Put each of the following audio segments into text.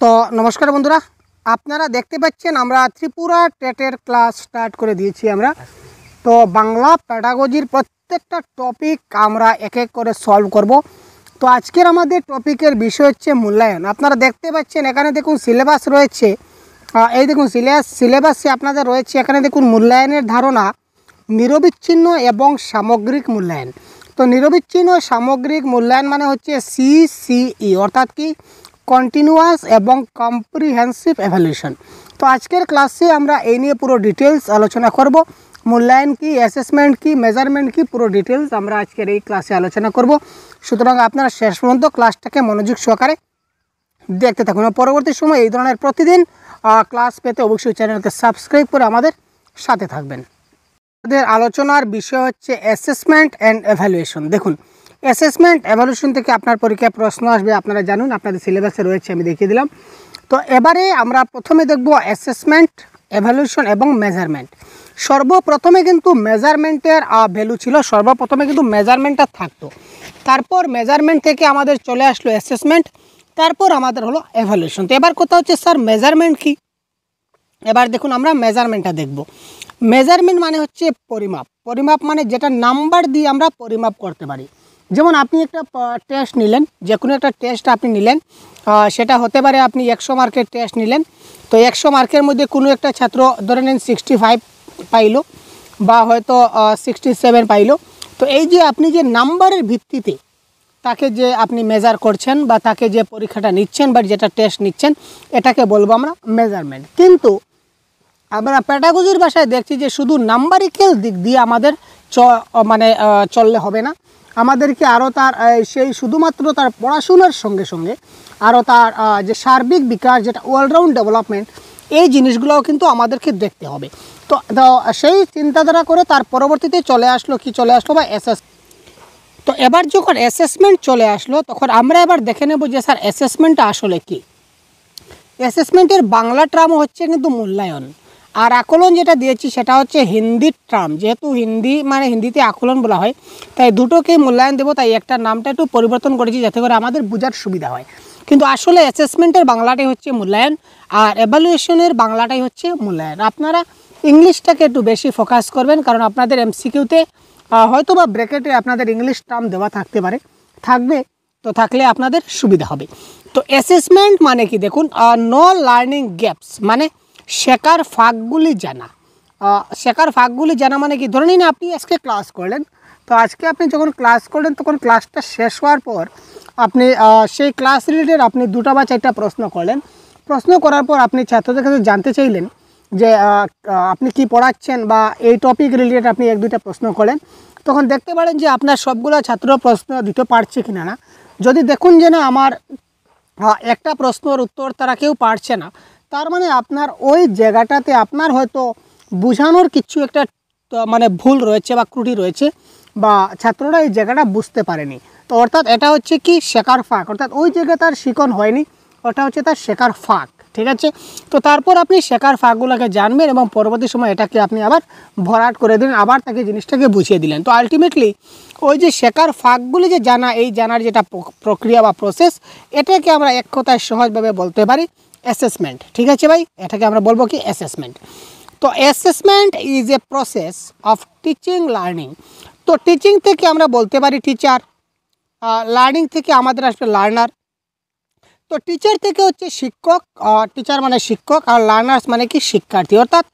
তো নমস্কার বন্ধুরা, আপনারা দেখতে পাচ্ছেন আমরা ত্রিপুরা টেটের ক্লাস স্টার্ট করে দিয়েছি আমরা। তো বাংলা প্যাডাগজির প্রত্যেকটা টপিক আমরা এক এক করে সলভ করব। তো আজকের আমাদের টপিকের বিষয় হচ্ছে মূল্যায়ন। আপনারা দেখতে পাচ্ছেন এখানে দেখুন সিলেবাস রয়েছে, এই দেখুন সিলেবাসে আপনাদের রয়েছে এখানে দেখুন মূল্যায়নের ধারণা, নিরবিচ্ছিন্ন এবং সামগ্রিক মূল্যায়ন। তো নিরবিচ্ছিন্ন সামগ্রিক মূল্যায়ন মানে হচ্ছে CCE, অর্থাৎ কি কন্টিনিউয়াস এবং কম্প্রিহেন্সিভ এভ্যালুয়েশন। তো আজকের ক্লাসে আমরা এই নিয়ে পুরো ডিটেলস আলোচনা করব। মূল্যায়ন কি, অ্যাসেসমেন্ট কি, মেজারমেন্ট কি, পুরো ডিটেলস আমরা আজকের এই ক্লাসে আলোচনা করব। সুতরাং আপনারা শেষ পর্যন্ত ক্লাসটাকে মনোযোগ সহকারে দেখতে থাকুন। পরবর্তী সময় এই ধরনের প্রতিদিন ক্লাস পেতে অবশ্যই চ্যানেলকে সাবস্ক্রাইব করে আমাদের সাথে থাকবেন। আমাদের আলোচনার বিষয় হচ্ছে অ্যাসেসমেন্ট অ্যান্ড এভ্যালুয়েশন। দেখুন, অ্যাসেসমেন্ট এভ্যালুয়েশন থেকে আপনার পরীক্ষায় প্রশ্ন আসবে, আপনারা জানুন, আপনাদের সিলেবাসে রয়েছে, আমি দেখিয়ে দিলাম। তো এবারে আমরা প্রথমে দেখব অ্যাসেসমেন্ট, এভ্যালুয়েশন এবং মেজারমেন্ট। সর্বপ্রথমে কিন্তু মেজারমেন্টের ভ্যালু ছিল, সর্বপ্রথমে কিন্তু মেজারমেন্টটা থাকতো, তারপর মেজারমেন্ট থেকে আমাদের চলে আসলো অ্যাসেসমেন্ট, তারপর আমাদের হলো এভ্যালুয়েশন। তো এবার কথা হচ্ছে স্যার মেজারমেন্ট কি? এবার দেখুন আমরা মেজারমেন্টটা দেখব। মেজারমেন্ট মানে হচ্ছে পরিমাপ। পরিমাপ মানে যেটা নাম্বার দিয়ে আমরা পরিমাপ করতে পারি। যেমন আপনি একটা টেস্ট নিলেন, যে কোনো একটা টেস্ট আপনি নিলেন, সেটা হতে পারে আপনি 100 মার্কের টেস্ট নিলেন। তো 100 মার্কের মধ্যে কোনো একটা ছাত্র ধরে নেন 65 পাইলো বা হয়তো 67 পাইলো। তো এই যে আপনি যে নাম্বারের ভিত্তিতে তাকে যে আপনি মেজার করছেন বা তাকে যে পরীক্ষাটা নিচ্ছেন বা যেটা টেস্ট নিচ্ছেন, এটাকে বলবো আমরা মেজারমেন্ট। কিন্তু আমরা প্যাডাগজির ভাষায় দেখছি যে শুধু নাম্বারিক্যাল দিক দিয়ে আমাদের চললে হবে না, আমাদেরকে আরও তার সেই শুধুমাত্র তার পড়াশোনার সঙ্গে সঙ্গে আরও তার যে সার্বিক বিকাশ, যেটা অলরাউন্ড ডেভেলপমেন্ট, এই জিনিসগুলোও কিন্তু আমাদেরকে দেখতে হবে। তো সেই চিন্তাধারা করে তার পরবর্তীতে চলে আসলো বা তো এবার যখন অ্যাসেসমেন্ট চলে আসলো, তখন আমরা এবার দেখে নেব যে স্যার অ্যাসেসমেন্টটা আসলে কি। অ্যাসেসমেন্টের বাংলা টার্ম হচ্ছে কিন্তু মূল্যায়ন, আর আকলন যেটা দিয়েছি সেটা হচ্ছে হিন্দির টার্ম। যেহেতু হিন্দিতে আকলন বলা হয়, তাই দুটোকেই মূল্যায়ন দেবো, তাই একটা নামটা একটু পরিবর্তন করেছি যাতে করে আমাদের বোঝার সুবিধা হয়। কিন্তু আসলে অ্যাসেসমেন্টের বাংলাটাই হচ্ছে মূল্যায়ন, আর এভালুয়েশনের বাংলাটাই হচ্ছে মূল্যায়ন। আপনারা ইংলিশটাকে একটু বেশি ফোকাস করবেন, কারণ আপনাদের MCQতে হয়তো বা ব্র্যাকেটে আপনাদের ইংলিশ টার্ম দেওয়া থাকবে, তো থাকলে আপনাদের সুবিধা হবে। তো অ্যাসেসমেন্ট মানে কি দেখুন, নো লার্নিং গ্যাপস, মানে শেখার ফাঁকগুলি জানা। শেখার ফাঁকগুলি জানা মানে কি, ধরে নিন আপনি আজকে ক্লাস করলেন, তো আজকে আপনি যখন ক্লাস করলেন তখন ক্লাসটা শেষ হওয়ার পর আপনি সেই ক্লাস রিলেটেড আপনি 2টা বা 4টা প্রশ্ন করলেন। প্রশ্ন করার পর আপনি ছাত্রদের কাছে জানতে চাইলেন যে আপনি কি পড়াচ্ছেন বা এই টপিক রিলেটেড আপনি 1-2টা প্রশ্ন করলেন। তখন দেখতে পারেন যে আপনার সবগুলো ছাত্র প্রশ্ন দিতে পারছে কি না। যদি দেখুন যে না, আমার একটা প্রশ্নের উত্তর তারা কেউ পারছে না, তার মানে আপনার ওই জায়গাটাতে আপনার হয়তো বোঝানোর কিছু একটা ভুল রয়েছে বা ত্রুটি রয়েছে, বা ছাত্ররা এই জায়গাটা বুঝতে পারেনি। তো অর্থাৎ এটা হচ্ছে কি শেখার ফাঁক, অর্থাৎ ওই জায়গায় তার শিখন হয়নি, ওটা হচ্ছে তার শেখার ফাঁক। ঠিক আছে, তো তারপর আপনি শেখার ফাঁকগুলোকে জানবেন এবং পরবর্তী সময় এটাকে আপনি আবার ভরাট করে দিলেন, আবার তাকে জিনিসটাকে বুঝিয়ে দিলেন। তো আলটিমেটলি ওই যে শেখার ফাঁকগুলি যে জানার যেটা প্রক্রিয়া বা প্রসেস, এটাকে আমরা এক কথায় সহজভাবে বলতে পারি অ্যাসেসমেন্ট। ঠিক আছে ভাই, এটাকে আমরা বলবো কি অ্যাসেসমেন্ট। তো assessment is a process of teaching learning. তো টিচিং থেকে আমরা বলতে পারি টিচার, লার্নিং থেকে আমাদের আসবে লার্নার। তো টিচার থেকে হচ্ছে শিক্ষক, টিচার মানে শিক্ষক, আর লার্নার্স মানে কি শিক্ষার্থী। অর্থাৎ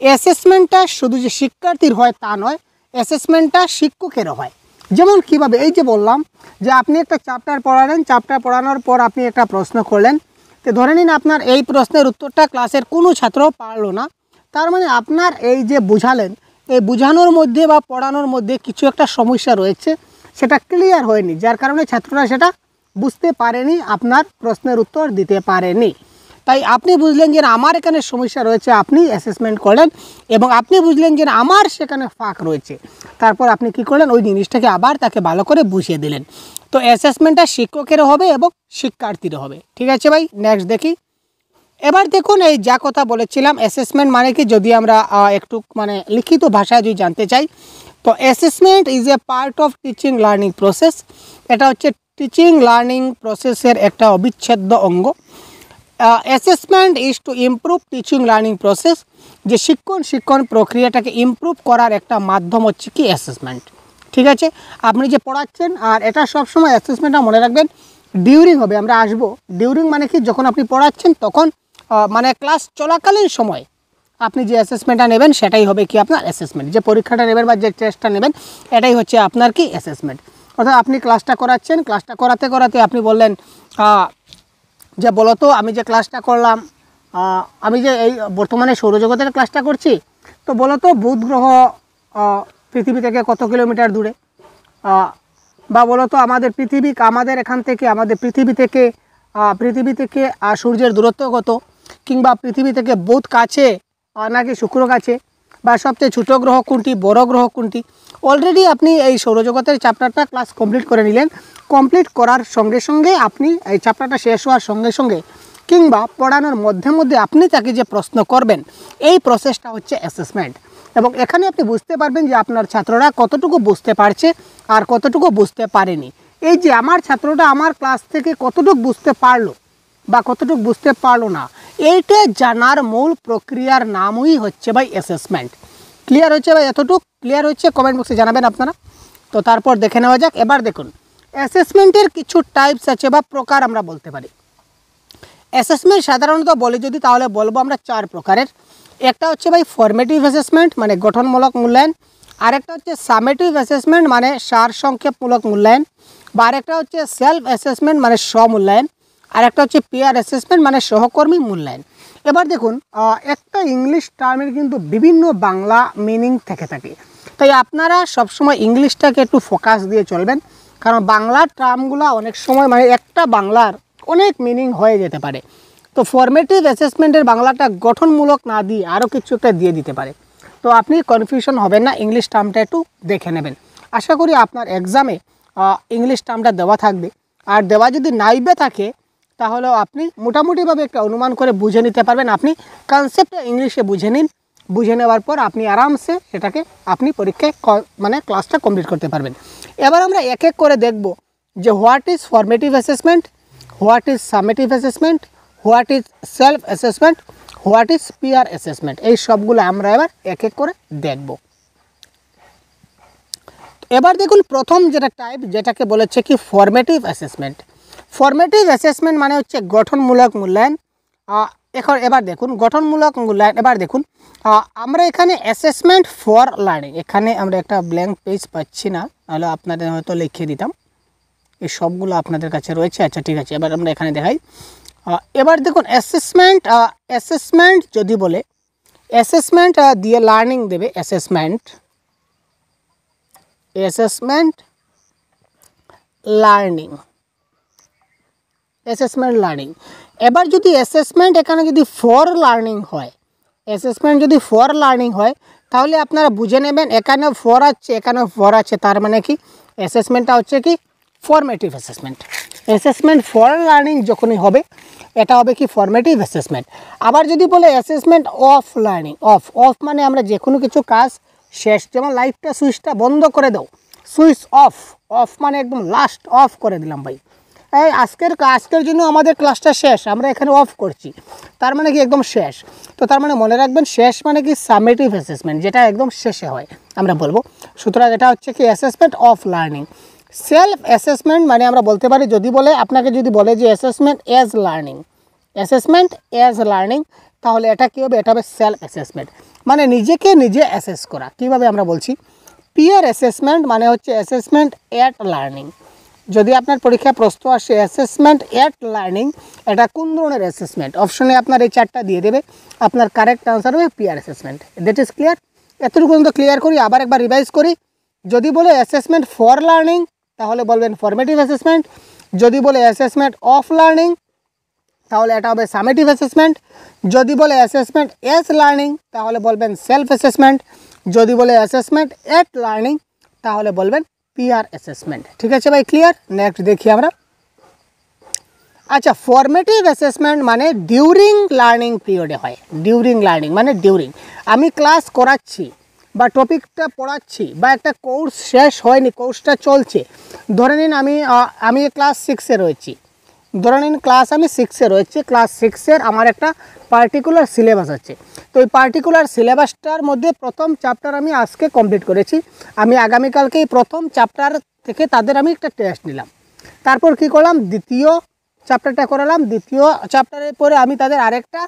অ্যাসেসমেন্টটা শুধু যে শিক্ষার্থীর হয় তা নয়, অ্যাসেসমেন্টটা শিক্ষকেরও হয়। যেমন কিভাবে, এই যে বললাম যে আপনি একটা চ্যাপ্টার পড়ালেন, চ্যাপ্টার পড়ানোর পর আপনি একটা প্রশ্ন করলেন, তো ধরে নিন আপনার এই প্রশ্নের উত্তরটা ক্লাসের কোনো ছাত্র পারলো না, তার মানে আপনার এই যে বুঝালেন, এই বুঝানোর মধ্যে বা পড়ানোর মধ্যে কিছু একটা সমস্যা রয়েছে, সেটা ক্লিয়ার হয়নি, যার কারণে ছাত্ররা সেটা বুঝতে পারেনি, আপনার প্রশ্নের উত্তর দিতে পারেনি। তাই আপনি বুঝলেন যে আমার এখানে সমস্যা রয়েছে, আপনি অ্যাসেসমেন্ট করলেন এবং আপনি বুঝলেন যে আমার সেখানে ফাঁক রয়েছে, তারপর আপনি কি করলেন, ওই জিনিসটাকে আবার তাকে ভালো করে বুঝিয়ে দিলেন। তো অ্যাসেসমেন্টটা শিক্ষকেরও হবে এবং শিক্ষার্থীরও হবে। ঠিক আছে ভাই, নেক্সট দেখি। এবার দেখুন, এই যা কথা বলেছিলাম অ্যাসেসমেন্ট মানে কি, যদি আমরা একটু লিখিত ভাষায় যদি জানতে চাই, তো assessment is a part of teaching learning process. এটা হচ্ছে টিচিং লার্নিং প্রসেসের একটা অবিচ্ছেদ্য অঙ্গ। Assessment is to improve teaching learning process, যে শিক্ষণ প্রক্রিয়াটাকে ইমপ্রুভ করার একটা মাধ্যম হচ্ছে কি অ্যাসেসমেন্ট। ঠিক আছে, আপনি যে পড়াচ্ছেন, আর এটা সবসময় অ্যাসেসমেন্টটা মনে রাখবেন ডিউরিং হবে, আমরা আসবো। ডিউরিং মানে কি, যখন আপনি পড়াচ্ছেন তখন মানে ক্লাস চলাকালীন সময় আপনি যে অ্যাসেসমেন্টটা নেবেন সেটাই হবে কি আপনার অ্যাসেসমেন্ট। যে পরীক্ষাটা নেবেন বা যে টেস্টটা নেবেন এটাই হচ্ছে আপনার কি অ্যাসেসমেন্ট। অর্থাৎ আপনি ক্লাসটা করাচ্ছেন, ক্লাসটা করাতে করাতে আপনি বললেন যে বলো তো আমি যে ক্লাসটা করলাম, আমি যে এই বর্তমানে সৌরজগতের ক্লাসটা করছি, তো বলো তো বুধ গ্রহ পৃথিবী থেকে কত কিলোমিটার দূরে, বা বলো তো আমাদের পৃথিবী, আমাদের এখান থেকে আমাদের পৃথিবী থেকে সূর্যের দূরত্ব কত, কিংবা পৃথিবী থেকে বুধ কাছে নাকি শুক্র কাছে, বা সবচেয়ে ছোটো গ্রহ কোনটি, বড় গ্রহ কোনটি। অলরেডি আপনি এই সৌরজগতের চ্যাপ্টারটা ক্লাস কমপ্লিট করে নিলেন। কমপ্লিট করার সঙ্গে সঙ্গে আপনি এই চ্যাপ্টারটা শেষ হওয়ার সঙ্গে সঙ্গে কিংবা পড়ানোর মধ্যে আপনি তাকে যে প্রশ্ন করবেন, এই প্রসেসটা হচ্ছে অ্যাসেসমেন্ট। এবং এখানে আপনি বুঝতে পারবেন যে আপনার ছাত্ররা কতটুকু বুঝতে পারছে আর কতটুকু বুঝতে পারেনি। এই যে আমার ছাত্রটা আমার ক্লাস থেকে কতটুকু বুঝতে পারলো বা কতটুকু বুঝতে পারলো না, এইটা জানার মূল প্রক্রিয়ার নামই হচ্ছে ভাই অ্যাসেসমেন্ট। ক্লিয়ার হচ্ছে ভাই? এতটুকু ক্লিয়ার হচ্ছে? কমেন্ট বক্সে জানাবেন আপনারা। তো তারপর দেখে নেওয়া যাক। এবার দেখুন, অ্যাসেসমেন্টের কিছু টাইপস আছে বা প্রকার আমরা বলতে পারি। অ্যাসেসমেন্ট সাধারণত বলি যদি, তাহলে বলবো আমরা 4 প্রকারের। একটা হচ্ছে ভাই ফরমেটিভ অ্যাসেসমেন্ট, মানে গঠনমূলক মূল্যায়ন। আরেকটা হচ্ছে সামেটিভ অ্যাসেসমেন্ট, মানে সারসংক্ষেপমূলক মূল্যায়ন। বা আরেকটা হচ্ছে সেলফ অ্যাসেসমেন্ট, মানে স্বমূল্যায়ন। আরেকটা হচ্ছে পিয়ার অ্যাসেসমেন্ট, মানে সহকর্মী মূল্যায়ন। এবার দেখুন, একটা ইংলিশ টার্মের কিন্তু বিভিন্ন বাংলা মিনিং থেকে থাকে, তাই আপনারা সবসময় ইংলিশটাকে একটু ফোকাস দিয়ে চলবেন, কারণ বাংলার টার্মগুলো অনেক সময় মানে একটা বাংলার অনেক মিনিং হয়ে যেতে পারে। তো ফরমেটিভ অ্যাসেসমেন্টের বাংলাটা গঠনমূলক না দিয়ে আরও কিছু একটা দিয়ে দিতে পারে। তো আপনি কনফিউশন হবেন না, ইংলিশ টার্মটা একটু দেখে নেবেন। আশা করি আপনার এক্সামে ইংলিশ টার্মটা দেওয়া থাকবে, আর দেওয়া যদি নাইবে থাকে তাহলেও আপনি মোটামুটিভাবে একটা অনুমান করে বুঝে নিতে পারবেন। আপনি কনসেপ্টটা ইংলিশে বুঝে নিন, বুঝে নেওয়ার পর আপনি আরামসে সেটাকে আপনি পরীক্ষায় মানে ক্লাসটা কমপ্লিট করতে পারবেন। এবার আমরা এক এক করে দেখব যে what is formative assessment, what is summative assessment, what is self assessment, what is peer assessment. এই সবগুলো আমরা এবার এক এক করে দেখব। এবার দেখুন, প্রথম যেটা টাইপ, যেটাকে বলেছে কি ফরমেটিভ অ্যাসেসমেন্ট। ফরমেটিভ অ্যাসেসমেন্ট মানে হচ্ছে গঠনমূলক মূল্যায়ন। এবার দেখুন গঠনমূলক মূল্যায়ন। এবার দেখুন, আমরা এখানে অ্যাসেসমেন্ট ফর লার্নিং, এখানে আমরা একটা ব্ল্যাঙ্ক পেজ পাচ্ছি না, তাহলে আপনাদের হয়তো লিখে দিতাম। এই সবগুলো আপনাদের কাছে রয়েছে। আচ্ছা ঠিক আছে, এবার আমরা এখানে দেখাই। এবার দেখুন অ্যাসেসমেন্ট যদি বলে, অ্যাসেসমেন্ট দিয়ে লার্নিং দেবে, অ্যাসেসমেন্ট লার্নিং। এবার যদি অ্যাসেসমেন্ট এখানে যদি ফর লার্নিং হয়, অ্যাসেসমেন্ট যদি ফর লার্নিং হয়, তাহলে আপনারা বুঝে নেবেন এখানে ফর আছে, এখানেও ফর আছে, তার মানে কি অ্যাসেসমেন্টটা হচ্ছে কি formative assessment. Assessment for learning যখনই হবে, এটা হবে কি ফরমেটিভ অ্যাসেসমেন্ট। আবার যদি বলে অ্যাসেসমেন্ট অফ লার্নিং, অফ মানে আমরা যে কোনো কিছু কাজ শেষ, যেমন লাইটটা সুইচটা বন্ধ করে দাও, সুইচ অফ মানে একদম লাস্ট অফ করে দিলাম ভাই, এই আজকের জন্য আমাদের ক্লাসটা শেষ, আমরা এখানে অফ করছি, তার মানে কি একদম শেষ। তো তার মানে মনে রাখবেন শেষ মানে কি সামেটিভ অ্যাসেসমেন্ট, যেটা একদম শেষে হয় আমরা বলবো। সুতরাং এটা হচ্ছে কি assessment of learning. Self assessment মানে আমরা বলতে পারি, যদি বলে আপনাকে যদি বলে যে অ্যাসেসমেন্ট অ্যাজ লার্নিং, তাহলে এটা কী হবে, এটা হবে সেলফ অ্যাসেসমেন্ট, মানে নিজেকে নিজে অ্যাসেস করা। কীভাবে আমরা বলছি, পিয়ার অ্যাসেসমেন্ট মানে হচ্ছে অ্যাসেসমেন্ট অ্যাট লার্নিং। যদি আপনার পরীক্ষায় প্রশ্ন আসে অ্যাসেসমেন্ট অ্যাট লার্নিং, এটা কোন ধরনের অ্যাসেসমেন্ট, অপশনে আপনার এই 4টা দিয়ে দেবে, আপনার কারেক্ট আনসার হবে peer assessment. That is clear? এতটুকু পর্যন্ত ক্লিয়ার করি, আবার একবার রিভাইজ করি। যদি বলে অ্যাসেসমেন্ট ফর লার্নিং, তাহলে বলবেন ফরমেটিভ অ্যাসেসমেন্ট। যদি বলে অ্যাসেসমেন্ট অফ লার্নিং, তাহলে এটা হবে সামেটিভ অ্যাসেসমেন্ট। যদি বলে অ্যাসেসমেন্ট অ্যাজ লার্নিং, তাহলে বলবেন সেলফ অ্যাসেসমেন্ট। যদি বলে অ্যাসেসমেন্ট অ্যাট লার্নিং, তাহলে বলবেন পিয়ার অ্যাসেসমেন্ট। ঠিক আছে ভাই, ক্লিয়ার? নেক্সট দেখি আমরা। আচ্ছা, ফরমেটিভ অ্যাসেসমেন্ট মানে ডিউরিং লার্নিং পিরিয়ডে হয়। ডিউরিং লার্নিং মানে ডিউরিং, আমি ক্লাস করাচ্ছি বা টপিকটা পড়াচ্ছি বা একটা কোর্স শেষ হয়নি, কোর্সটা চলছে, ধরে নিন আমি ক্লাস 6-এ রয়েছি, ধরে নিন ক্লাস আমি 6-এ রয়েছে, ক্লাস 6-এর আমার একটা পার্টিকুলার সিলেবাস আছে। তো এই পার্টিকুলার সিলেবাসটার মধ্যে প্রথম চ্যাপ্টার আমি আজকে কমপ্লিট করেছি, আমি আগামীকালকেই প্রথম চ্যাপ্টার থেকে তাদের আমি একটা টেস্ট নিলাম। তারপর কি করলাম, দ্বিতীয় চ্যাপ্টারটা করালাম, দ্বিতীয় চ্যাপ্টারের পরে আমি তাদের আরেকটা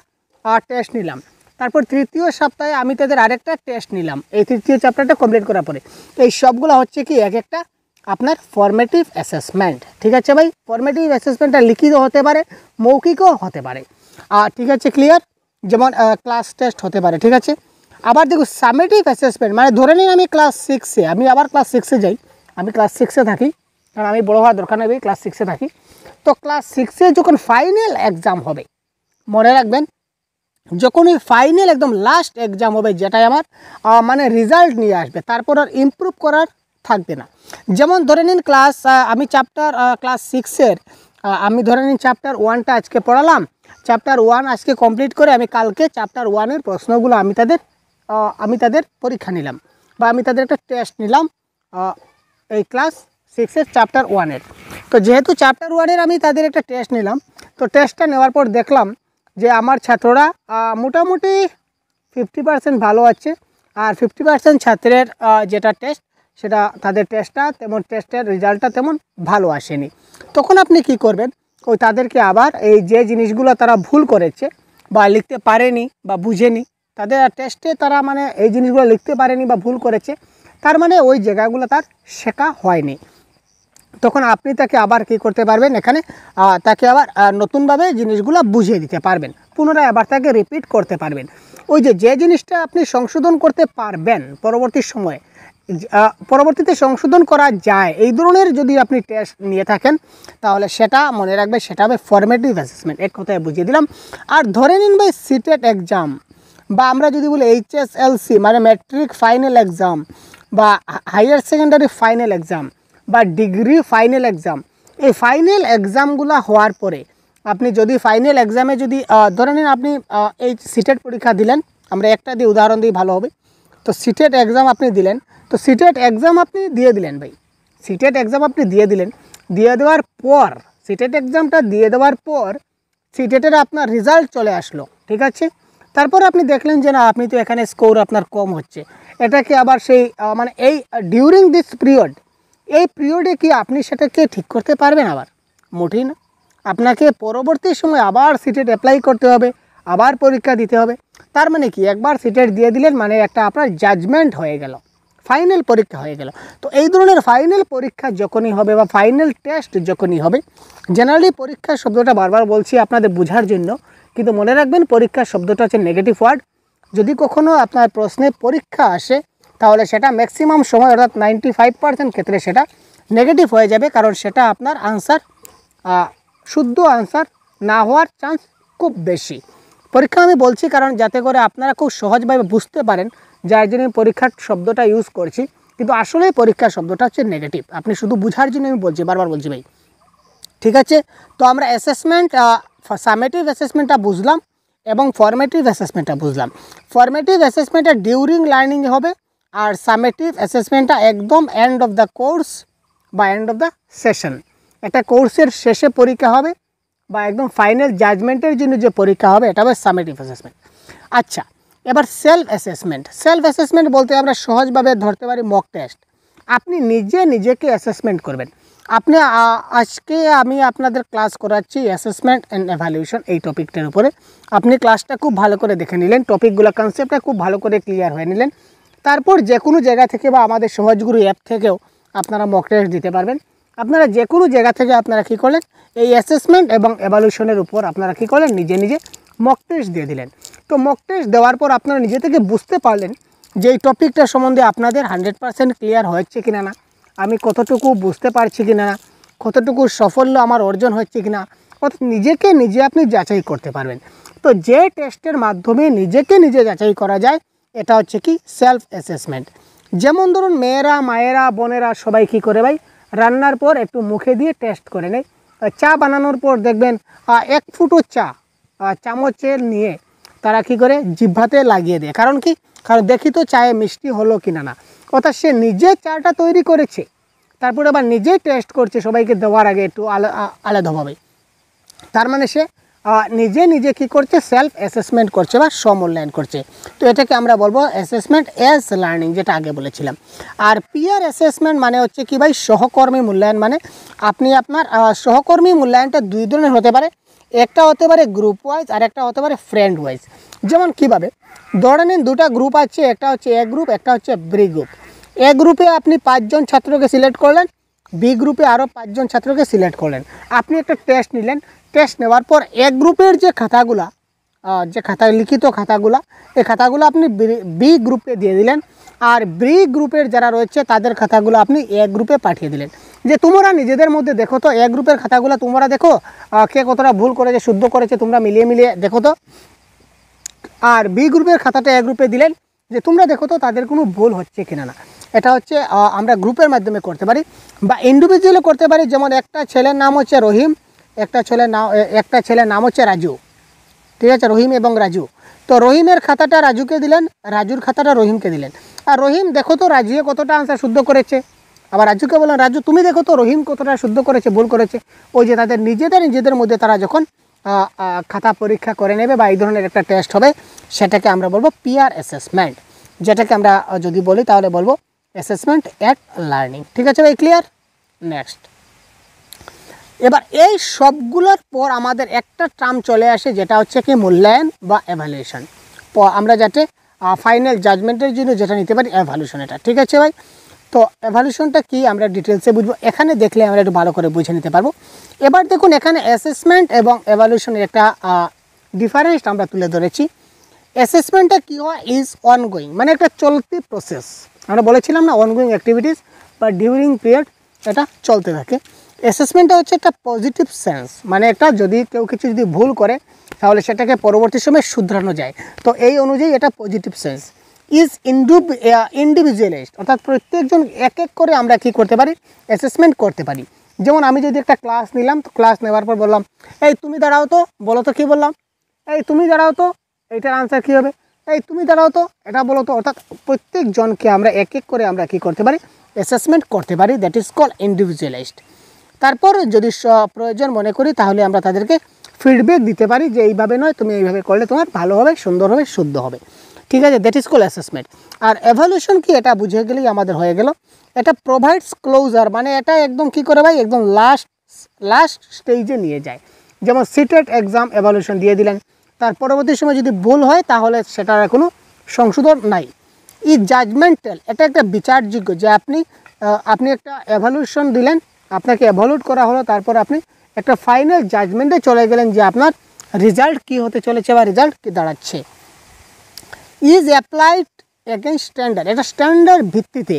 টেস্ট নিলাম। তারপর তৃতীয় সপ্তাহে আমি তাদের আরেকটা টেস্ট নিলাম এই তৃতীয় চ্যাপ্টারটা কমপ্লিট করার পরে। তো এই সবগুলো হচ্ছে কি এক একটা আপনার ফর্মেটিভ অ্যাসেসমেন্ট। ঠিক আছে ভাই, ফর্মেটিভ অ্যাসেসমেন্টটা লিখিত হতে পারে, মৌখিকও হতে পারে। ঠিক আছে, ক্লিয়ার? যেমন ক্লাস টেস্ট হতে পারে। ঠিক আছে, আবার দেখো সামেটিভ অ্যাসেসমেন্ট, মানে ধরে নিন আমি ক্লাস 6-এ, আমি আবার ক্লাস 6-এ যাই, আমি ক্লাস 6-এ থাকি, কারণ আমি বড় হওয়ার দরকার নেই, ক্লাস 6-এ থাকি। তো ক্লাস 6-এ যখন ফাইনাল এক্সাম হবে, মনে রাখবেন যখনই ফাইনাল একদম লাস্ট এক্সাম হবে, যেটাই আমার মানে রেজাল্ট নিয়ে আসবে, তারপর আর ইমপ্রুভ করার থাকবে না। যেমন ধরে নিন ক্লাস আমি চ্যাপ্টার ক্লাস 6-এর আমি ধরে নিন চ্যাপ্টার 1টা আজকে পড়ালাম, চ্যাপ্টার 1 আজকে কমপ্লিট করে আমি কালকে চ্যাপ্টার 1-এর প্রশ্নগুলো আমি তাদের পরীক্ষা নিলাম, বা আমি তাদের একটা টেস্ট নিলাম এই ক্লাস 6-এর চ্যাপ্টার 1-এর। তো যেহেতু চ্যাপ্টার 1-এর আমি তাদের একটা টেস্ট নিলাম, তো টেস্টটা নেওয়ার পর দেখলাম যে আমার ছাত্ররা মোটামুটি 50% ভালো আছে, আর 50% ছাত্রের যেটা টেস্ট সেটা তাদের টেস্টটা তেমন, টেস্টের রেজাল্টটা তেমন ভালো আসেনি। তখন আপনি কি করবেন, ওই তাদেরকে আবার এই যে জিনিসগুলো তারা ভুল করেছে বা লিখতে পারেনি বা বুঝেনি, তাদের টেস্টে তারা মানে এই জিনিসগুলো লিখতে পারেনি বা ভুল করেছে, তার মানে ওই জায়গাগুলো তার শেখা হয়নি। তখন আপনি তাকে আবার কি করতে পারবেন, এখানে তাকে আবার নতুনভাবে জিনিসগুলো বুঝিয়ে দিতে পারবেন, পুনরায় আবার তাকে রিপিট করতে পারবেন। ওই যে জিনিসটা আপনি সংশোধন করতে পারবেন পরবর্তী সময়ে, পরবর্তীতে সংশোধন করা যায়, এই ধরনের যদি আপনি টেস্ট নিয়ে থাকেন, তাহলে সেটা মনে রাখবে, সেটা হবে ফর্মেটিভ অ্যাসেসমেন্ট। এক কথায় বুঝিয়ে দিলাম। আর ধরে নিন ভাই সিটেট এক্সাম, বা আমরা যদি বলি HSLC মানে ম্যাট্রিক ফাইনাল এক্সাম, বা হায়ার সেকেন্ডারি ফাইনাল এক্সাম, বা ডিগ্রি ফাইনাল এক্সাম, এই ফাইনাল এক্সামগুলো হওয়ার পরে আপনি যদি ফাইনাল এক্সামে যদি ধরে নিন আপনি এই সিটেট পরীক্ষা দিলেন, আমরা একটা দিয়ে উদাহরণ দিই ভালো হবে। তো সিটেট এক্সাম আপনি দিলেন, তো সিটেট এক্সাম আপনি দিয়ে দিলেন ভাই, সিটেট এক্সাম আপনি দিয়ে দিলেন, দিয়ে দেওয়ার পর সিটেট এক্সামটা দিয়ে দেওয়ার পর সিটেটের আপনার রেজাল্ট চলে আসলো। ঠিক আছে, তারপর আপনি দেখলেন যে না, আপনি তো এখানে স্কোর আপনার কম হচ্ছে, এটাকে আবার সেই মানে এই ডিউরিং দিস পিরিয়ড, এই পিরিয়ডে কি আপনি সেটাকে ঠিক করতে পারবেন? আবার মোটেই না, আপনাকে পরবর্তী সময় আবার সিটেট অ্যাপ্লাই করতে হবে, আবার পরীক্ষা দিতে হবে। তার মানে কি, একবার সিটেট দিয়ে দিলেন মানে একটা আপনার জাজমেন্ট হয়ে গেল, ফাইনাল পরীক্ষা হয়ে গেল। তো এই ধরনের ফাইনাল পরীক্ষা যখনই হবে বা ফাইনাল টেস্ট যখনই হবে, জেনারেলি পরীক্ষা শব্দটা বারবার বলছি আপনাদের বোঝার জন্য, কিন্তু মনে রাখবেন পরীক্ষা শব্দটা হচ্ছে নেগেটিভ ওয়ার্ড। যদি কখনও আপনার প্রশ্নে পরীক্ষা আসে, তাহলে সেটা ম্যাক্সিমাম সময় অর্থাৎ 95% ক্ষেত্রে সেটা নেগেটিভ হয়ে যাবে, কারণ সেটা আপনার আনসার শুদ্ধ আনসার না হওয়ার চান্স খুব বেশি। পরীক্ষা আমি বলছি কারণ যাতে করে আপনারা খুব সহজভাবে বুঝতে পারেন, যার জন্য পরীক্ষার শব্দটা ইউজ করছি, কিন্তু আসলে পরীক্ষা শব্দটা হচ্ছে নেগেটিভ। আপনি শুধু বোঝার জন্য আমি বলছি, বারবার বলছি ভাই। ঠিক আছে, তো আমরা অ্যাসেসমেন্ট সামেটিভ অ্যাসেসমেন্টটা বুঝলাম এবং ফর্মেটিভ অ্যাসেসমেন্টটা বুঝলাম। ফর্মেটিভ অ্যাসেসমেন্টটা ডিউরিং লার্নিং হবে, আর সামেটিভ অ্যাসেসমেন্টটা একদম এন্ড অফ দ্য কোর্স বা এন্ড অফ দ্য সেশন, একটা কোর্সের শেষে পরীক্ষা হবে বা একদম ফাইনাল জাজমেন্টের জন্য যে পরীক্ষা হবে, এটা হবে সামেটিভ অ্যাসেসমেন্ট। আচ্ছা, এবার সেলফ অ্যাসেসমেন্ট। সেলফ অ্যাসেসমেন্ট বলতে আমরা সহজভাবে ধরতে পারি মক টেস্ট। আপনি নিজেকে অ্যাসেসমেন্ট করবেন। আপনি আজকে আমি আপনাদের ক্লাস করাচ্ছি অ্যাসেসমেন্ট অ্যান্ড এভালুয়েশন এই টপিকটার উপরে। আপনি ক্লাসটা খুব ভালো করে দেখে নিলেন, টপিকগুলো কনসেপ্টটা খুব ভালো করে ক্লিয়ার হয়ে নিলেন। তারপর যে কোনো জায়গা থেকে বা আমাদের সহজগুরু অ্যাপ থেকেও আপনারা মক টেস্ট দিতে পারবেন। আপনারা যে কোনো জায়গা থেকে আপনারা কী করলেন, এই অ্যাসেসমেন্ট এবং এভালুয়েশনের উপর আপনারা কী করলেন, নিজে মক টেস্ট দিয়ে দিলেন। তো মক টেস্ট দেওয়ার পর আপনারা নিজে থেকে বুঝতে পারলেন যে এই টপিকটা সম্বন্ধে আপনাদের 100% ক্লিয়ার হয়েছে কিনা না, আমি কতটুকু বুঝতে পারছি কিনা না, কতটুকু সাফল্য আমার অর্জন হচ্ছে কিনা, অর্থাৎ নিজেকে নিজে আপনি যাচাই করতে পারবেন। তো যে টেস্টের মাধ্যমে নিজেকে নিজে যাচাই করা যায়, এটা হচ্ছে কি সেলফ অ্যাসেসমেন্ট। যেমন ধরুন মেয়েরা, মায়েরা, বোনেরা সবাই কী করে ভাই, রান্নার পর একটু মুখে দিয়ে টেস্ট করে নেয়। চা বানানোর পর দেখবেন 1 ফুটো চা চামচের নিয়ে তারা কী করে জিহ্বাতে লাগিয়ে দেয়। কারণ কি, কারণ দেখি তো চায়ে মিষ্টি হলো কিনা না, অর্থাৎ সে নিজে চাটা তৈরি করেছে, তারপরে আবার নিজেই টেস্ট করছে সবাইকে দেওয়ার আগে একটু আলাদাভাবে। তার মানে সে নিজে নিজে কী করছে, সেলফ অ্যাসেসমেন্ট করছে বা স্বমূল্যায়ন করছে। তো এটাকে আমরা বলবো অ্যাসেসমেন্ট অ্যাজ লার্নিং, যেটা আগে বলেছিলাম। আর পিয়ার অ্যাসেসমেন্ট মানে হচ্ছে কি ভাই, সহকর্মী মূল্যায়ন। মানে আপনি আপনার সহকর্মী মূল্যায়নটা দুই ধরনের হতে পারে, একটা হতে পারে গ্রুপ ওয়াইজ আর একটা হতে পারে ফ্রেন্ড ওয়াইজ। যেমন কীভাবে, ধরে নিন দুটা গ্রুপ আছে, একটা হচ্ছে এ গ্রুপ, একটা হচ্ছে বি গ্রুপ। এ গ্রুপে আপনি 5 জন ছাত্রকে সিলেক্ট করলেন, বি গ্রুপে আরও 5 জন ছাত্রকে সিলেক্ট করলেন। আপনি একটা টেস্ট নিলেন, টেস্ট নেওয়ার পর এ গ্রুপের যে খাতাগুলা, যে খাতা লিখিত খাতাগুলা, এই খাতাগুলো আপনি বি গ্রুপে দিয়ে দিলেন, আর বি গ্রুপের যারা রয়েছে তাদের খাতাগুলো আপনি এ গ্রুপে পাঠিয়ে দিলেন, যে তোমরা নিজেদের মধ্যে দেখো তো, এ গ্রুপের খাতাগুলো তোমরা দেখো কে কতটা ভুল করেছে শুদ্ধ করেছে, তোমরা মিলিয়ে মিলিয়ে দেখো তো। আর বি গ্রুপের খাতাটা এ গ্রুপে দিলেন, যে তোমরা দেখো তো তাদের কোনো ভুল হচ্ছে কিনা না। এটা হচ্ছে আমরা গ্রুপের মাধ্যমে করতে পারি, বা ইন্ডিভিজুয়ালি করতে পারি। যেমন একটা ছেলের নাম হচ্ছে রহিম, একটা ছেলের নাম হচ্ছে রাজু, ঠিক আছে, রহিম এবং রাজু। তো রহিমের খাতাটা রাজুকে দিলেন, রাজুর খাতাটা রহিমকে দিলেন। আর রহিম দেখো তো রাজু কতটা আনসার শুদ্ধ করেছে, আবার রাজুকে বললেন রাজু তুমি দেখো তো রহিম কতটা শুদ্ধ করেছে, ভুল করেছে। ওই যে তাদের নিজেদের মধ্যে তারা যখন খাতা পরীক্ষা করে নেবে বা এই ধরনের একটা টেস্ট হবে, সেটাকে আমরা বলবো পিয়ার অ্যাসেসমেন্ট। যেটাকে আমরা যদি বলি তাহলে বলবো অ্যাসেসমেন্ট অ্যাট লার্নিং। ঠিক আছে ভাই, ক্লিয়ার? নেক্সট, এবার এই সবগুলোর পর আমাদের একটা টার্ম চলে আসে, যেটা হচ্ছে কি মূল্যায়ন বা এভালুয়েশন। আমরা যাতে ফাইনাল জাজমেন্টের জন্য যেটা নিতে পারি এভালুয়েশন, এটা ঠিক আছে ভাই। তো এভালুয়েশনটা কি আমরা ডিটেলসে বুঝবো, এখানে দেখলে আমরা একটু ভালো করে বুঝে নিতে পারবো। এবার দেখুন এখানে অ্যাসেসমেন্ট এবং এভালুয়েশনের একটা ডিফারেন্স আমরা তুলে ধরেছি। অ্যাসেসমেন্টটা কী হয়, ইজ অনগোয়িং, মানে একটা চলতি প্রসেস। আমরা বলেছিলাম না, অনগোয়িং অ্যাক্টিভিটিস বা ডিউরিং পিরিয়ড, এটা চলতে থাকে। অ্যাসেসমেন্টটা হচ্ছে একটা পজিটিভ সেন্স, মানে একটা যদি কেউ কিছু যদি ভুল করে তাহলে সেটাকে পরবর্তী সময় শুধরানো যায়। তো এই অনুযায়ী এটা পজিটিভ সেন্স। ইজ ইন্ডিভিজুয়ালাইজড, অর্থাৎ প্রত্যেকজন এক এক করে আমরা কি করতে পারি, অ্যাসেসমেন্ট করতে পারি। যেমন আমি যদি একটা ক্লাস নিলাম, তো ক্লাস নেওয়ার পর বললাম এই তুমি দাঁড়াও তো, বলো তো কী বললাম, এই তুমি দাঁড়াও তো, এইটার আনসার কী হবে, এই তুমি দাঁড়াও তো, এটা বলো তো। অর্থাৎ প্রত্যেকজনকে আমরা এক এক করে আমরা কী করতে পারি, অ্যাসেসমেন্ট করতে পারি, দ্যাট ইজ কল ইন্ডিভিজুয়ালাইজড। তারপর যদি প্রয়োজন মনে করি তাহলে আমরা তাদেরকে ফিডব্যাক দিতে পারি, যে এইভাবে নয়, তুমি এইভাবে করলে তোমার ভালো হবে, সুন্দর হবে, শুদ্ধ হবে। ঠিক আছে, দ্যাট ইজ কল অ্যাসেসমেন্ট। আর এভালুয়েশন কি, এটা বুঝে গেলেই আমাদের হয়ে গেল। এটা প্রোভাইডস ক্লোজার, মানে এটা একদম কী করে ভাই, একদম লাস্ট স্টেজে নিয়ে যায়। যেমন সিটেট এক্সাম এভালুয়েশন দিয়ে দিলেন, তার পরবর্তী সময় যদি ভুল হয় তাহলে সেটার কোনো সংশোধন নাই। ই জাজমেন্টাল, এটা একটা বিচারযোগ্য, যে আপনি একটা এভালুয়েশন দিলেন, আপনাকে এভালুয়েট করা হলো, তারপর আপনি একটা ফাইনাল জাজমেন্টে চলে গেলেন যে আপনার রেজাল্ট কী হতে চলেছে বা রেজাল্ট কী দাঁড়াচ্ছে। ইজ অ্যাপ্লাইড এগেইনস্ট স্ট্যান্ডার্ড, এটা স্ট্যান্ডার্ড ভিত্তিতে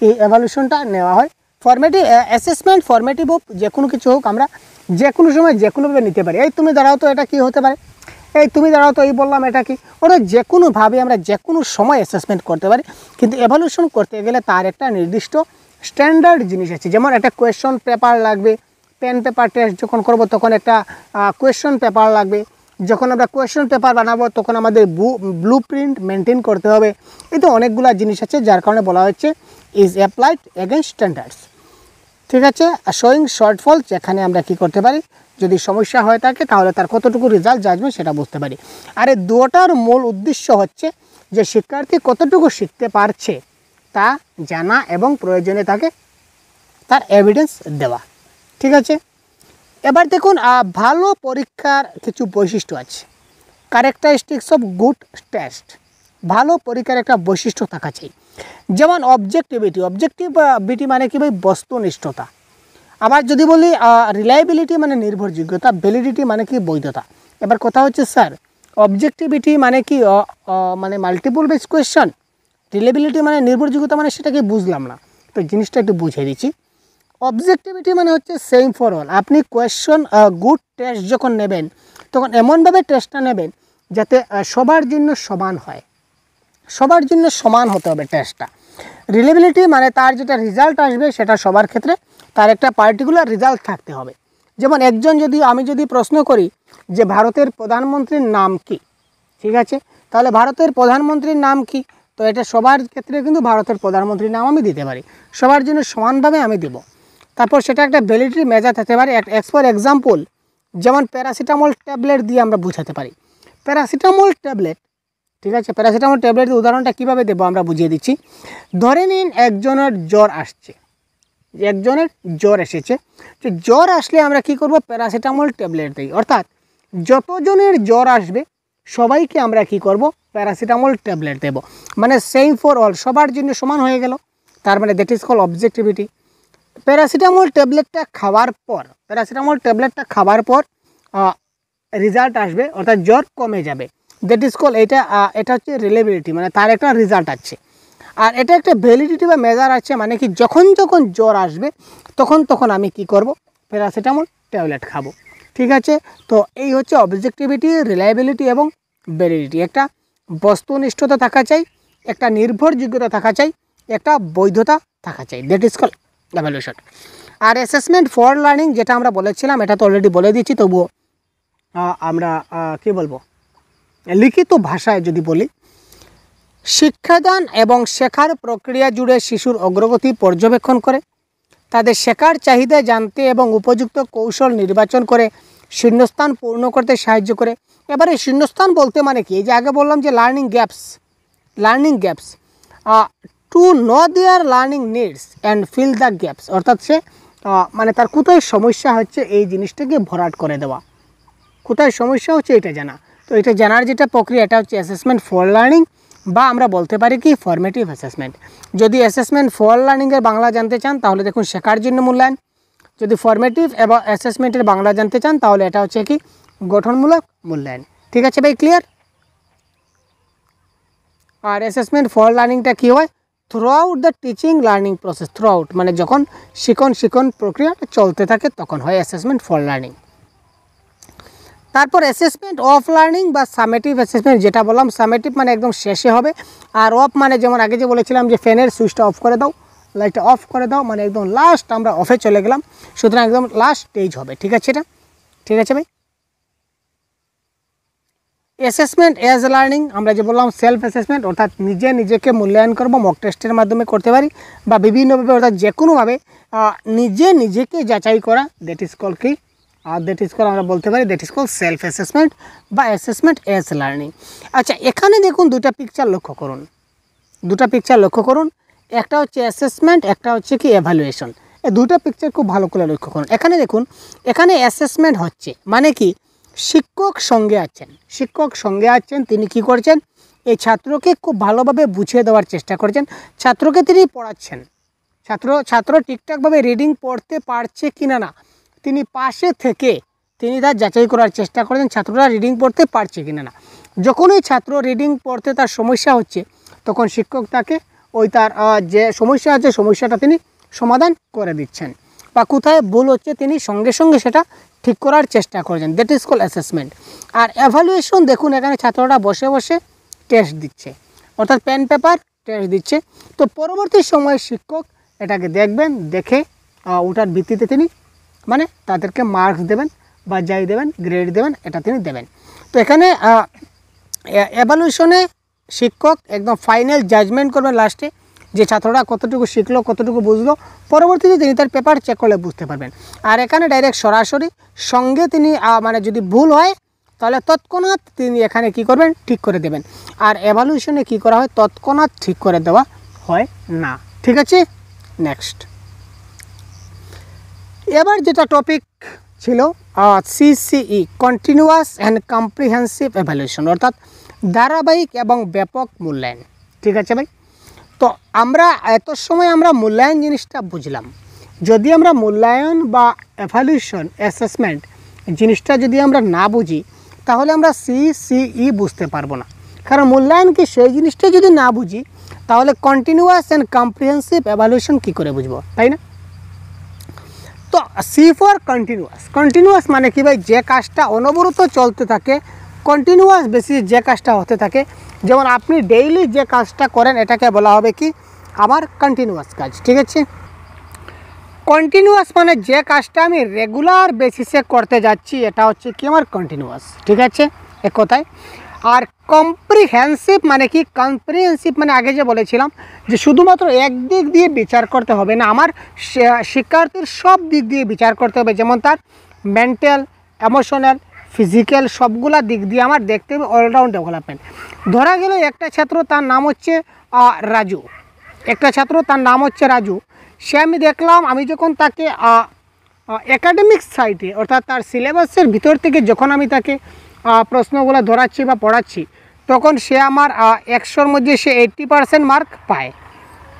এই এভালুয়েশনটা নেওয়া হয়। ফর্মেটিভ অ্যাসেসমেন্ট, ফর্মেটিভ হোক, যে কোনো কিছু হোক, আমরা যে কোনো সময় যে কোনোভাবে নিতে পারি। এই তুমি দাঁড়াও তো, এটা কী হতে পারে, এই তুমি দাঁড়াও তো, এই বললাম এটা কি, ওটা যে কোনোভাবে আমরা যে কোনো সময় অ্যাসেসমেন্ট করতে পারি। কিন্তু এভালুয়েশন করতে গেলে তার একটা নির্দিষ্ট স্ট্যান্ডার্ড জিনিস আছে। যেমন একটা কোয়েশ্চন পেপার লাগবে, পেন পেপার টেস্ট যখন করব তখন একটা কোয়েশ্চন পেপার লাগবে। যখন আমরা কোয়েশ্চন পেপার বানাবো তখন আমাদের ব্লু প্রিন্ট মেনটেন করতে হবে। এই তো অনেকগুলো জিনিস আছে, যার কারণে বলা হচ্ছে ইজ অ্যাপ্লাইড এগেইনস্ট স্ট্যান্ডার্ডস। ঠিক আছে, শোয়িং শর্টফল, যেখানে আমরা কি করতে পারি, যদি সমস্যা হয়ে থাকে তাহলে তার কতটুকু রেজাল্ট জাজমেন্ট সেটা বুঝতে পারি। আর এই দুটোটার মূল উদ্দেশ্য হচ্ছে যে শিক্ষার্থী কতটুকু শিখতে পারছে তা জানা এবং প্রয়োজনে তাকে তার এভিডেন্স দেওয়া। ঠিক আছে, এবার দেখুন ভালো পরীক্ষার কিছু বৈশিষ্ট্য আছে, ক্যারেক্টারিস্টিক্স অফ গুড টেস্ট। ভালো পরীক্ষার একটা বৈশিষ্ট্য থাকা চাই। যেমন অবজেক্টিভিটি মানে কি ভাই, বস্তুনিষ্ঠতা। আবার যদি বলি রিলায়েবিলিটি মানে নির্ভরযোগ্যতা, ভ্যালিডিটি মানে কি, বৈধতা। এবার কথা হচ্ছে স্যার অবজেক্টিভিটি মানে কি, মানে মাল্টিপল বেস কোয়েশ্চন, রিলায়েবিলিটি মানে নির্ভরযোগ্যতা, মানে সেটা কি বুঝলাম না, তো জিনিসটা একটু বুঝিয়ে দিচ্ছি। অবজেক্টিভিটি মানে হচ্ছে সেম ফর অল। আপনি কোয়েশ্চন গুড টেস্ট যখন নেবেন তখন এমনভাবে টেস্টটা নেবেন যাতে সবার জন্য সমান হয়, সবার জন্য সমান হতে হবে টেস্টটা। রিলায়েবিলিটি মানে তার যেটা রেজাল্ট আসবে সেটা সবার ক্ষেত্রে তার একটা পার্টিকুলার রেজাল্ট থাকতে হবে। যেমন আমি যদি প্রশ্ন করি যে ভারতের প্রধানমন্ত্রীর নাম কি, ঠিক আছে, তাহলে ভারতের প্রধানমন্ত্রীর নাম কি, তো এটা সবার ক্ষেত্রে কিন্তু ভারতের প্রধানমন্ত্রীর নাম আমি দিতে পারি, সবার জন্য সমানভাবে আমি দেব। তারপর সেটা একটা ভ্যালিডিটি মেজার থাকতে পারে। ফর এক্সাম্পল যেমন প্যারাসিটামল ট্যাবলেট দিয়ে আমরা বোঝাতে পারি। প্যারাসিটামল ট্যাবলেট, ঠিক আছে, প্যারাসিটামল ট্যাবলেটের উদাহরণটা কীভাবে দেবো আমরা বুঝিয়ে দিচ্ছি। ধরে নিন একজনের জ্বর আসছে, একজনের জ্বর এসেছে, তো জ্বর আসলে আমরা কি করব, প্যারাসিটামল ট্যাবলেট দিই। অর্থাৎ যতজনের জ্বর আসবে সবাইকে আমরা কি করব, প্যারাসিটামল ট্যাবলেট দেব। মানে সেম ফর অল, সবার জন্য সমান হয়ে গেল। তার মানে that is call objectivity. Paracetamol ট্যাবলেটটা খাওয়ার পর রেজাল্ট আসবে, অর্থাৎ জ্বর কমে যাবে। দ্যাট ইজ কল, এটা হচ্ছে রিলেবিলিটি, মানে তার একটা রেজাল্ট আছে। আর এটা একটা ভ্যালিডিটি বা মেজার আছে, মানে কি যখন যখন জ্বর আসবে তখন আমি কি করব, প্যারাসিটামল ট্যাবলেট খাবো। ঠিক আছে, তো এই হচ্ছে অবজেক্টিভিটি, রিলায়েবিলিটি এবং ভ্যালিডিটি। একটা বস্তুনিষ্ঠতা থাকা চাই, একটা নির্ভরযোগ্যতা থাকা চাই, একটা বৈধতা থাকা চাই। That is call evaluation. আর অ্যাসেসমেন্ট ফর লার্নিং যেটা আমরা বলেছিলাম, এটা তো অলরেডি বলে দিচ্ছি, তবুও আমরা কি বলবো, লিখিত ভাষায় যদি বলি, শিক্ষাদান এবং শেখার প্রক্রিয়া জুড়ে শিশুর অগ্রগতি পর্যবেক্ষণ করে, তাদের শেখার চাহিদা জানতে এবং উপযুক্ত কৌশল নির্বাচন করে শূন্যস্থান পূর্ণ করতে সাহায্য করে। এবারে শূন্যস্থান বলতে মানে কি, এই যে আগে বললাম যে learning gaps to know their learning needs and fill the gaps. অর্থাৎ সে মানে তার কোথায় সমস্যা হচ্ছে এই জিনিসটাকে ভরাট করে দেওয়া, কোথায় সমস্যা হচ্ছে এটা জানা। তো এটা জানার যেটা প্রক্রিয়া, এটা হচ্ছে অ্যাসেসমেন্ট ফর লার্নিং, বা আমরা বলতে পারি কি ফরমেটিভ অ্যাসেসমেন্ট। যদি অ্যাসেসমেন্ট ফর লার্নিংয়ের বাংলা জানতে চান তাহলে দেখুন শেখার জন্য মূল্যায়ন। যদি ফরমেটিভ এবং অ্যাসেসমেন্টের বাংলা জানতে চান তাহলে এটা হচ্ছে কি গঠনমূলক মূল্যায়ন। ঠিক আছে ভাই, ক্লিয়ার? আর অ্যাসেসমেন্ট ফর লার্নিংটা কী হয়, through out the teaching learning process. Through out মানে যখন শিক্ষণ প্রক্রিয়া চলতে থাকে তখন হয় অ্যাসেসমেন্ট ফর লার্নিং। তারপর অ্যাসেসমেন্ট অফ লার্নিং বা সামেটিভ অ্যাসেসমেন্ট, যেটা বললাম সামেটিভ মানে একদম শেষে হবে, আর অফ মানে যেমন আগে যে বলেছিলাম যে ফ্যানের সুইচটা অফ করে দাও, লাইটটা অফ করে দাও, মানে একদম লাস্ট আমরা অফে চলে গেলাম, সুতরাং একদম লাস্ট স্টেজ হবে। ঠিক আছে, এটা ঠিক আছে ভাই। অ্যাসেসমেন্ট অ্যাজ লার্নিং, আমরা যে বললাম সেলফ অ্যাসেসমেন্ট, অর্থাৎ নিজেকে মূল্যায়ন করবো, মক টেস্টের মাধ্যমে করতে পারি বা বিভিন্নভাবে, অর্থাৎ যে কোনোভাবে নিজেকে যাচাই করা, দ্যাট ইজ কল কি, দ্যাট ইজ কল আমরা বলতে পারি that is call self assessment বা অ্যাসেসমেন্ট অ্যাজ লার্নিং। আচ্ছা, এখানে দেখুন দুটা পিকচার লক্ষ্য করুন, একটা হচ্ছে অ্যাসেসমেন্ট, একটা হচ্ছে কি এভালুয়েশন। এই দুটো পিকচার খুব ভালো করে লক্ষ্য করুন। এখানে দেখুন, এখানে অ্যাসেসমেন্ট হচ্ছে মানে কি, শিক্ষক সঙ্গে আছেন, তিনি কি করছেন, এই ছাত্রকে খুব ভালোভাবে বুঝিয়ে দেওয়ার চেষ্টা করছেন, ছাত্রকে তিনি পড়াচ্ছেন, ছাত্র ঠিকঠাকভাবে রিডিং পড়তে পারছে কিনা না তিনি পাশে থেকে তিনি তার যাচাই করার চেষ্টা করেন, ছাত্ররা রিডিং পড়তে পারছে কিনা না। যখন ওই ছাত্র রিডিং পড়তে তার সমস্যা হচ্ছে তখন শিক্ষক তাকে ওই তার যে সমস্যা আছে সমস্যাটা তিনি সমাধান করে দিচ্ছেন, বা কোথায় ভুল হচ্ছে তিনি সঙ্গে সঙ্গে সেটা ঠিক করার চেষ্টা করছেন। That is call assessment. আর এভালুয়েশন দেখুন, এখানে ছাত্ররা বসে বসে টেস্ট দিচ্ছে, অর্থাৎ পেন পেপার টেস্ট দিচ্ছে। তো পরবর্তী সময়ে শিক্ষক এটাকে দেখবেন, দেখে ওটার ভিত্তিতে তিনি মানে তাদেরকে মার্কস দেবেন বা যাই দেবেন, গ্রেড দেবেন, এটা তিনি দেবেন। তো এখানে এভালুয়েশনে শিক্ষক একদম ফাইনাল জাজমেন্ট করবেন লাস্টে, যে ছাত্ররা কতটুকু শিখলো, কতটুকু বুঝলো, পরবর্তীতে তিনি তার পেপার চেক করলে বুঝতে পারবেন। আর এখানে ডাইরেক্ট সরাসরি সঙ্গে তিনি মানে যদি ভুল হয় তাহলে তৎক্ষণাৎ তিনি এখানে কি করবেন, ঠিক করে দেবেন। আর এভালুয়েশনে কি করা হয়, তৎক্ষণাৎ ঠিক করে দেওয়া হয় না। ঠিক আছে, নেক্সট। এবার যেটা টপিক ছিল CCE, continuous and comprehensive evaluation, অর্থাৎ ধারাবাহিক এবং ব্যাপক মূল্যায়ন। ঠিক আছে ভাই, তো আমরা এত সময় আমরা মূল্যায়ন জিনিসটা বুঝলাম। যদি আমরা মূল্যায়ন বা এভালুয়েশন অ্যাসেসমেন্ট জিনিসটা যদি আমরা না বুঝি তাহলে আমরা সিসিই বুঝতে পারবো না। কারণ মূল্যায়ন কি সেই জিনিসটা যদি না বুঝি তাহলে কন্টিনিউয়াস অ্যান্ড কম্প্রিহেন্সিভ এভালুয়েশন কী করে বুঝবো, তাই না? তো সি ফর কন্টিনিউয়াস মানে কি ভাই, যে কাজটা অনবরত চলতে থাকে, কন্টিনিউয়াস বেসিসে যে কাজটা হতে থাকে, যেমন আপনি ডেইলি যে কাজটা করেন এটাকে বলা হবে কি আমার কন্টিনিউয়াস কাজ। ঠিক আছে, কন্টিনিউয়াস মানে যে কাজটা আমি রেগুলার বেসিসে করতে যাচ্ছি এটা হচ্ছে কি আমার কন্টিনিউয়াস। ঠিক আছে, এক কথায়। আর কম্প্রিহেন্সিভ মানে কি, কম্প্রিহেন্সিভ মানে আগে যে বলেছিলাম যে শুধুমাত্র এক দিক দিয়ে বিচার করতে হবে না, আমার শিক্ষার্থীর সব দিক দিয়ে বিচার করতে হবে, যেমন তার মেন্টাল, ইমোশনাল, ফিজিক্যাল সবগুলা দিক দিয়ে আমার দেখতে হবে অলরাউন্ড ডেভেলপমেন্ট। ধরা গেল একটা ছাত্র, তার নাম হচ্ছে রাজু, একটা ছাত্র তার নাম হচ্ছে রাজু। সে আমি দেখলাম, আমি যখন তাকে একাডেমিক সাইডে অর্থাৎ তার সিলেবাসের ভিতর থেকে যখন আমি তাকে প্রশ্নগুলো ধরাচ্ছি বা পড়াচ্ছি, তখন সে আমার 100-র মধ্যে সে 80% মার্ক পায়,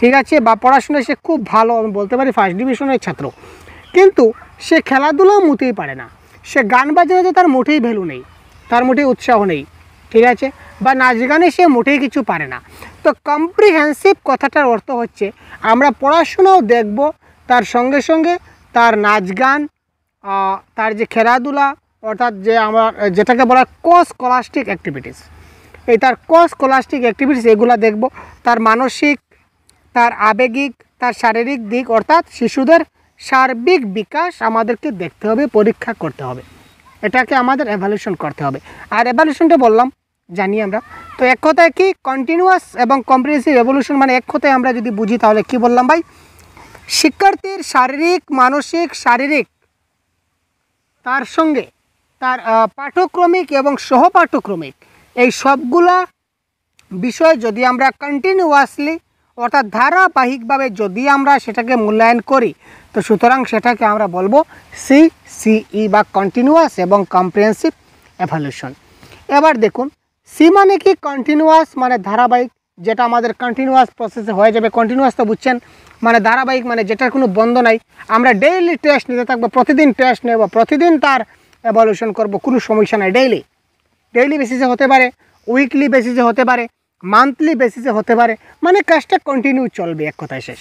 ঠিক আছে, বা পড়াশোনায় সে খুব ভালো, আমি বলতে পারি ফার্স্ট ডিভিশনের ছাত্র। কিন্তু সে খেলাধুলাও মোটেই পারে না, সে গান বাজনাতে তার মোটেই ভ্যালু নেই, তার মোটেই উৎসাহ নেই, ঠিক আছে, বা নাচ গানে সে মোটেই কিছু পারে না। তো কম্প্রিহেন্সিভ কথাটার অর্থ হচ্ছে আমরা পড়াশোনাও দেখব, তার সঙ্গে সঙ্গে তার নাচ গান, তার যে খেলাধুলা, অর্থাৎ যে আমার যেটাকে বলা কো স্কলাস্টিক অ্যাক্টিভিটিস, এই তার কো স্কলাস্টিক অ্যাক্টিভিটিস এগুলো দেখব। তার মানসিক, তার আবেগিক, তার শারীরিক দিক, অর্থাৎ শিশুদের সার্বিক বিকাশ আমাদেরকে দেখতে হবে, পরীক্ষা করতে হবে, এটাকে আমাদের এভালুয়েশন করতে হবে। আর এভালুয়েশনটা বললাম জানি আমরা, তো এক কথায় কি কন্টিনিউয়াস এবং কম্প্রিহেন্সিভ এভলিউশন মানে এক কথায় আমরা যদি বুঝি তাহলে কি বললাম ভাই, শিক্ষার্থীর শারীরিক, মানসিক, শারীরিক, তার সঙ্গে তার পাঠ্যক্রমিক এবং সহপাঠ্যক্রমিক এই সবগুলা বিষয় যদি আমরা কন্টিনিউয়াসলি অর্থাৎ ধারাবাহিকভাবে যদি আমরা সেটাকে মূল্যায়ন করি, তো সুতরাং সেটাকে আমরা বলবো CCE বা কন্টিনিউয়াস এবং কম্প্রিহেন্সিভ এভালুয়েশন। এবার দেখুন, সি মানে কি, কন্টিনিউয়াস মানে ধারাবাহিক, যেটা আমাদের কন্টিনিউয়াস প্রসেসে হয়ে যাবে। কন্টিনিউয়াস তো বুঝছেন, মানে ধারাবাহিক, মানে যেটার কোনো বন্ধ নাই। আমরা ডেইলি টেস্ট নিতে থাকবো, প্রতিদিন টেস্ট নেব, প্রতিদিন তার এভালুয়েশন করব, কোনো সমস্যা নাই। ডেইলি বেসিসে হতে পারে, উইকলি বেসিসে হতে পারে, মান্থলি বেসিসে হতে পারে, মানে কাজটা কন্টিনিউ চলবে, এক কথায় শেষ।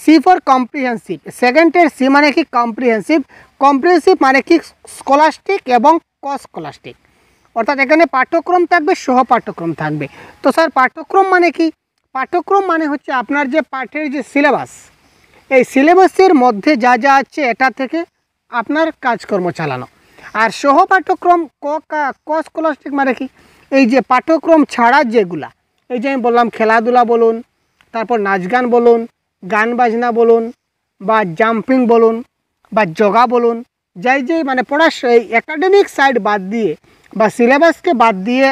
সি ফর কম্প্রিহেন্সিভ, সেকেন্ডের সি মানে কি কম্প্রিহেন্সিভ। কম্প্রিহেন্সিভ মানে কি স্কলাস্টিক এবং কস্কলাস্টিক, অর্থাৎ এখানে পাঠ্যক্রম থাকবে, সহ পাঠ্যক্রম থাকবে। তো স্যার পাঠ্যক্রম মানে কি? পাঠ্যক্রম মানে হচ্ছে আপনার যে পাঠের যে সিলেবাস, এই সিলেবাসের মধ্যে যা যা আছে এটা থেকে আপনার কাজকর্ম চালানো। আর সহ পাঠ্যক্রম কস্কলাস্টিক মানে কি, এই যে পাঠ্যক্রম ছাড়া যেগুলা, এই যে আমি বললাম খেলাধুলা বলুন, তারপর নাচ গান বলুন, গান বাজনা বলুন, বা জাম্পিং বলুন, বা যোগা বলুন, যাই যে মানে এই একাডেমিক সাইড বাদ দিয়ে বা সিলেবাসকে বাদ দিয়ে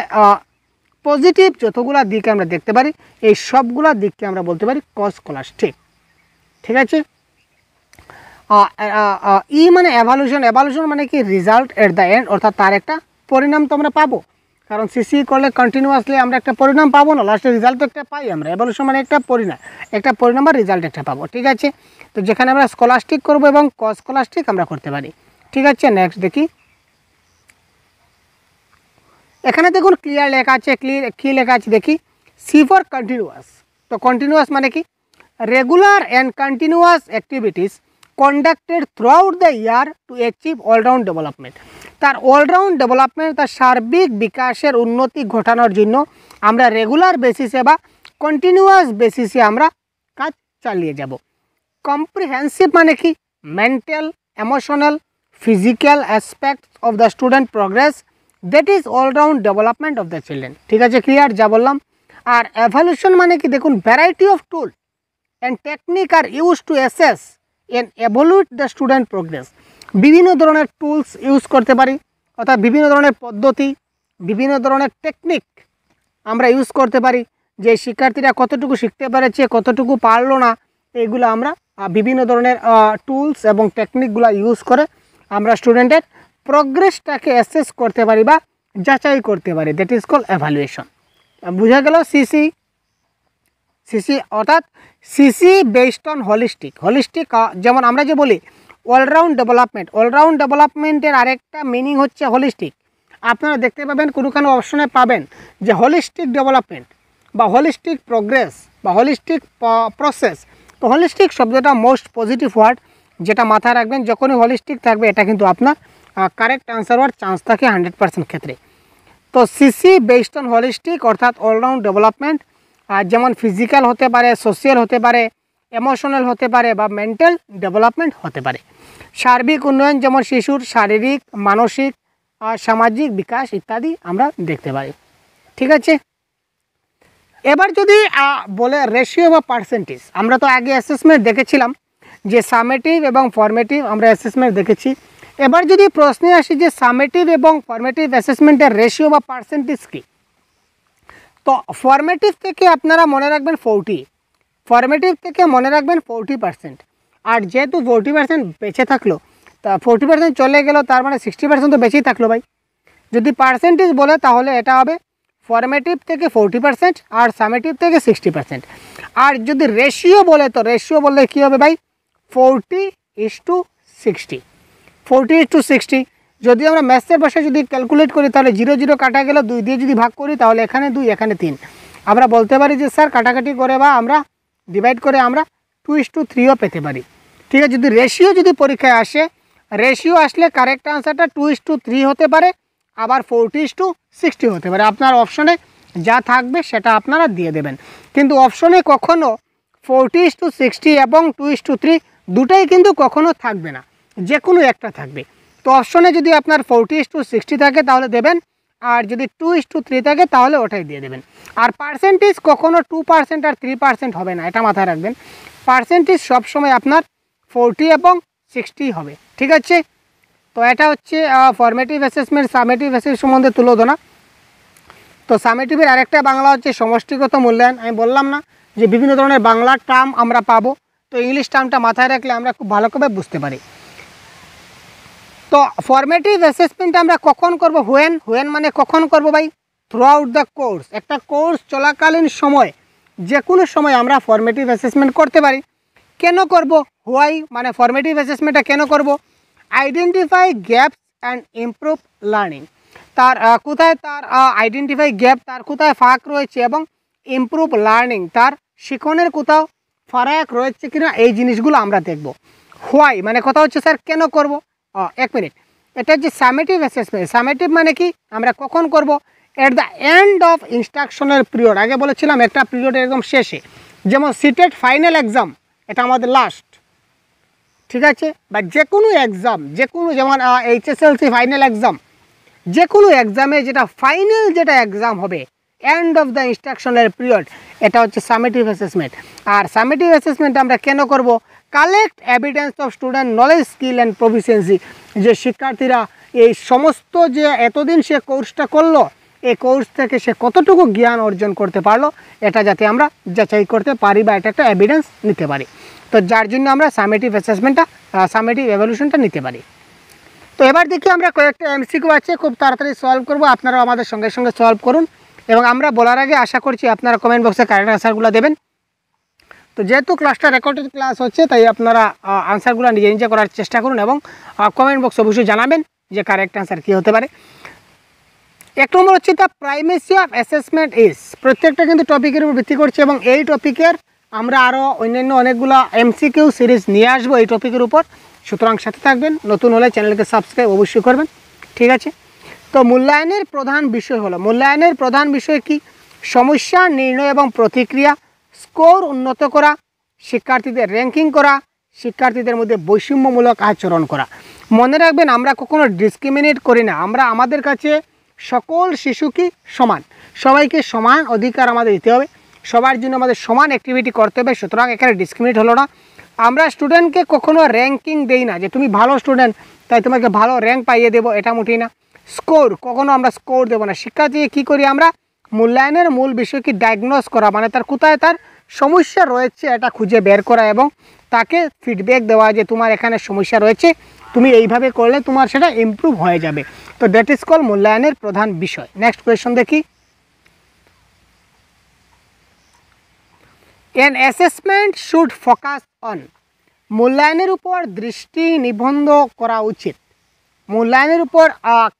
পজিটিভ যতগুলা দিক আমরা দেখতে পারি, এই সবগুলা দিককে আমরা বলতে পারি কস্কলাস্টিক, ঠিক আছে। ই মানে এভালুয়েশন, এভালুয়েশন মানে কি রেজাল্ট এট দ্য এন্ড, অর্থাৎ তার একটা পরিণাম তো আমরা পাবো, কারণ সিসি করলে কন্টিনিউয়াসলি আমরা একটা পরিণাম পাবো না, লাস্টে রেজাল্ট তো একটা পাই আমরা। এভালুয়েশন মানে একটা পরিণাম বা রেজাল্ট একটা পাবো, ঠিক আছে। তো যেখানে আমরা স্কলাস্টিক করবো এবং কস্কলাস্টিক আমরা করতে পারি, ঠিক আছে। নেক্সট দেখি, এখানে দেখুন ক্লিয়ার লেখা আছে, কি লেখা আছে দেখি, সি ফর কন্টিনিউয়াস। তো কন্টিনিউয়াস মানে কি, regular and continuous activities conducted through out the year to achieve all-round development. তার অলরাউন্ড ডেভেলপমেন্ট, তার সার্বিক বিকাশের উন্নতি ঘটানোর জন্য আমরা রেগুলার বেসিসে বা কন্টিনিউয়াস বেসিসে আমরা কাজ চালিয়ে যাব। কম্প্রিহেন্সিভ মানে কি, mental, emotional, physical aspects of the student progress, that is all-round development of the children, ঠিক আছে, ক্লিয়ার যা বললাম। আর এভালুয়েশন মানে কি, দেখুন variety of tool and technique are use to assess and evaluate the student progress. বিভিন্ন ধরনের tools use করতে পারি, অর্থাৎ বিভিন্ন ধরনের পদ্ধতি, বিভিন্ন ধরনের টেকনিক আমরা ইউজ করতে পারি, যে শিক্ষার্থীরা কতটুকু শিখতে পেরেছে, কতটুকু পারলো না, এইগুলো আমরা বিভিন্ন ধরনের টুলস এবং টেকনিকগুলো ইউজ করে আমরা স্টুডেন্টের প্রোগ্রেসটাকে অ্যাসেস করতে পারি বা যাচাই করতে পারি, দ্যাট ইজ কল এভালুয়েশন। বুঝা গেল সিসি অর্থাৎ সিসি বেসড অন হলিস্টিক। যেমন আমরা যে বলি অলরাউন্ড ডেভেলপমেন্টের আরেকটা মিনিং হচ্ছে হলিস্টিক। আপনারা দেখতে পাবেন কোনো অপশনে পাবেন যে হলিস্টিক ডেভেলপমেন্ট বা হলিস্টিক প্রোগ্রেস বা হলিস্টিক প্রসেস। তো হলিস্টিক শব্দটা মোস্ট পজিটিভ ওয়ার্ড, যেটা মাথায় রাখবেন, যখনই হলিস্টিক থাকবে এটা কিন্তু আপনার কারেক্ট আনসার হওয়ার চান্স থাকে 100% ক্ষেত্রে। তো সিসি বেসড অন হলিস্টিক অর্থাৎ অলরাউন্ড ডেভেলপমেন্ট, যেমন ফিজিক্যাল হতে পারে, সোশিয়াল হতে পারে, ইমোশনাল হতে পারে বা মেন্টাল ডেভেলপমেন্ট হতে পারে। সার্বিক উন্নয়ন যেমন শিশুর শারীরিক, মানসিক, সামাজিক বিকাশ ইত্যাদি আমরা দেখতে পারি, ঠিক আছে। এবার যদি বলে রেশিও বা পার্সেন্টেজ, আমরা তো আগে অ্যাসেসমেন্ট দেখেছিলাম যে সামেটিভ এবং ফর্মেটিভ আমরা অ্যাসেসমেন্ট দেখেছি। এবার যদি প্রশ্নে আসি যে সামেটিভ এবং ফর্মেটিভ অ্যাসেসমেন্টের রেশিও বা পার্সেন্টেজ কী, তো ফর্মেটিভ থেকে আপনারা মনে রাখবেন 40, ফর্মেটিভ থেকে মনে রাখবেন 40%। আর যেহেতু 40% বেঁচে থাকলো, তা 40% চলে গেল, তার মানে 60% তো বেঁচেই থাকলো ভাই। যদি পার্সেন্টেজ বলে তাহলে এটা হবে ফর্মেটিভ থেকে 40% আর সামেটিভ থেকে 60%। আর যদি রেশিও বলে তো রেশিও বললে কী হবে ভাই, 40:60, 40:60। যদি আমরা ম্যাথসের ভাষায় যদি ক্যালকুলেট করি তাহলে 0 0 কাটা গেল, 2 দিয়ে যদি ভাগ করি তাহলে এখানে 2 এখানে 3। আমরা বলতে পারি যে স্যার কাটাকাটি করে বা আমরা ডিভাইড করে আমরা 2:3ও পেতে পারি। ঠিক আছে, যদি রেশিও যদি পরীক্ষায় আসে, রেশিও আসলে কারেক্ট আনসারটা 2:3 হতে পারে, আবার 40:60 হতে পারে। আপনার অপশনে যা থাকবে সেটা আপনারা দিয়ে দেবেন, কিন্তু অপশনে কখনও 40:60 এবং 2:3 দুটাই কিন্তু কখনও থাকবে না, যে কোনো একটা থাকবে। তো অপশনে যদি আপনার 40:60 থাকে তাহলে দেবেন, আর যদি 2:3 থাকে তাহলে ওটাই দিয়ে দেবেন। আর পার্সেন্টেজ কখনও 2% আর 3% হবে না, এটা মাথায় রাখবেন। পার্সেন্টেজ সবসময় আপনার 40 এবং 60 হবে। ঠিক আছে, তো এটা হচ্ছে ফর্মেটিভ অ্যাসেসমেন্ট, সামেটিভ অ্যাসেসমেন্ট সম্বন্ধে তুলোধনা। তো সামেটিভের আরেকটা বাংলা হচ্ছে সমষ্টিগত মূল্যায়ন। আমি বললাম না যে বিভিন্ন ধরনের বাংলা টার্ম আমরা পাবো, তো ইংলিশ টার্মটা মাথায় রাখলে আমরা খুব ভালোভাবে বুঝতে পারি। তো ফর্মেটিভ অ্যাসেসমেন্ট আমরা কখন করব, হোয়েন মানে কখন করব ভাই, থ্রু আউট দ্য কোর্স। একটা কোর্স চলাকালীন সময়, যে কোনো সময় আমরা ফর্মেটিভ অ্যাসেসমেন্ট করতে পারি। কেন করব, হোয়াই মানে ফর্মেটিভ অ্যাসেসমেন্টটা কেন করব, identify gaps and improve learning. তার কোথায় তার আইডেন্টিফাই গ্যাপ, তার কোথায় ফাঁক রয়েছে, এবং ইমপ্রুভ লার্নিং, তার শিখনের কোথাও ফারাক রয়েছে কিনা, এই জিনিসগুলো আমরা দেখব। হোয়াই মানে কথা হচ্ছে স্যার কেন করব। 1 মিনিট, এটা হচ্ছে সামেটিভ অ্যাসেসমেন্ট। সামেটিভ মানে কি, আমরা কখন করব, at the end of instructional period. আগে বলেছিলাম একটা পিরিয়ডের একদম শেষে, যেমন সিটেট ফাইনাল এক্সাম, এটা আমাদের লাস্ট। ঠিক আছে, বা যে কোনো এক্সাম, যে কোনো যেমন HSLC ফাইনাল এক্সাম, যে কোনো এক্সামে যেটা ফাইনাল যেটা এক্সাম হবে, end of the instructional period, এটা হচ্ছে সামেটিভ অ্যাসেসমেন্ট। আর সামেটিভ অ্যাসেসমেন্ট আমরা কেন করব, collect evidence of student knowledge, skill and proficiency. যে শিক্ষার্থীরা এই সমস্ত যে এতদিন সে কোর্সটা করলো, এই কোর্স থেকে সে কতটুকু জ্ঞান অর্জন করতে পারলো, এটা যাতে আমরা যাচাই করতে পারি বা এটা একটা এভিডেন্স নিতে পারি। তো যার জন্য আমরা সামেটিভ অ্যাসেসমেন্টটা, সামেটিভ এভ্যালুয়েশনটা নিতে পারি। তো এবার দেখি আমরা কয়েকটা MCQ আছে, খুব তাড়াতাড়ি সলভ করব, আপনারাও আমাদের সঙ্গে সঙ্গে সলভ করুন। এবং আমরা বলার আগে আশা করছি আপনারা কমেন্ট বক্সে কারেক্ট আনসারগুলো দেবেন। তো যেহেতু ক্লাসটা রেকর্ডেড ক্লাস হচ্ছে, তাই আপনারা আনসারগুলো নিজে নিজে করার চেষ্টা করুন এবং কমেন্ট বক্সে অবশ্যই জানাবেন যে কারেক্ট আনসার কী হতে পারে। 1 নম্বর হচ্ছে the primacy of assessment is. প্রত্যেকটা কিন্তু টপিকের উপর ভিত্তি করছে, এবং এই টপিকের আমরা আরও অন্যান্য অনেকগুলো MCQ সিরিজ নিয়ে আসবো এই টপিকের উপর। সুতরাং সাথে থাকবেন, নতুন হলে চ্যানেলকে সাবস্ক্রাইব অবশ্যই করবেন। ঠিক আছে, তো মূল্যায়নের প্রধান বিষয় হলো, মূল্যায়নের প্রধান বিষয় কি, সমস্যা নির্ণয় এবং প্রতিক্রিয়া, স্কোর উন্নত করা, শিক্ষার্থীদের র্যাঙ্কিং করা, শিক্ষার্থীদের মধ্যে বৈষম্যমূলক আচরণ করা। মনে রাখবেন আমরা কখনো ডিসক্রিমিনেট করি না, আমরা আমাদের কাছে সকল শিশুকে সমান, সবাইকে সমান অধিকার আমাদের দিতে হবে, সবার জন্য আমাদের সমান অ্যাক্টিভিটি করতে হবে। সুতরাং এখানে ডিসক্রিমিনেট হলো না। আমরা স্টুডেন্টকে কখনো র্যাঙ্কিং দেই না যে তুমি ভালো স্টুডেন্ট তাই তোমাকে ভালো র্যাঙ্ক পাইয়ে দেবো, এটা মোটেই না। স্কোর কখনো আমরা স্কোর দেবো না। শিক্ষার্থীকে কী করি আমরা, মূল্যায়নের মূল বিষয় কি, ডায়াগনোস করা, মানে তার কোথায় তার সমস্যা রয়েছে এটা খুঁজে বের করা এবং তাকে ফিডব্যাক দেওয়া যে তোমার এখানে সমস্যা রয়েছে, তুমি এইভাবে করলে তোমার সেটা ইমপ্রুভ হয়ে যাবে। তো দ্যাট ইজ কল মূল্যায়নের প্রধান বিষয়। নেক্সট কোয়েশ্চন দেখি, N assessment should focus on. মূল্যায়নের উপর দৃষ্টি নিবন্ধ করা উচিত। মূল্যায়নের উপর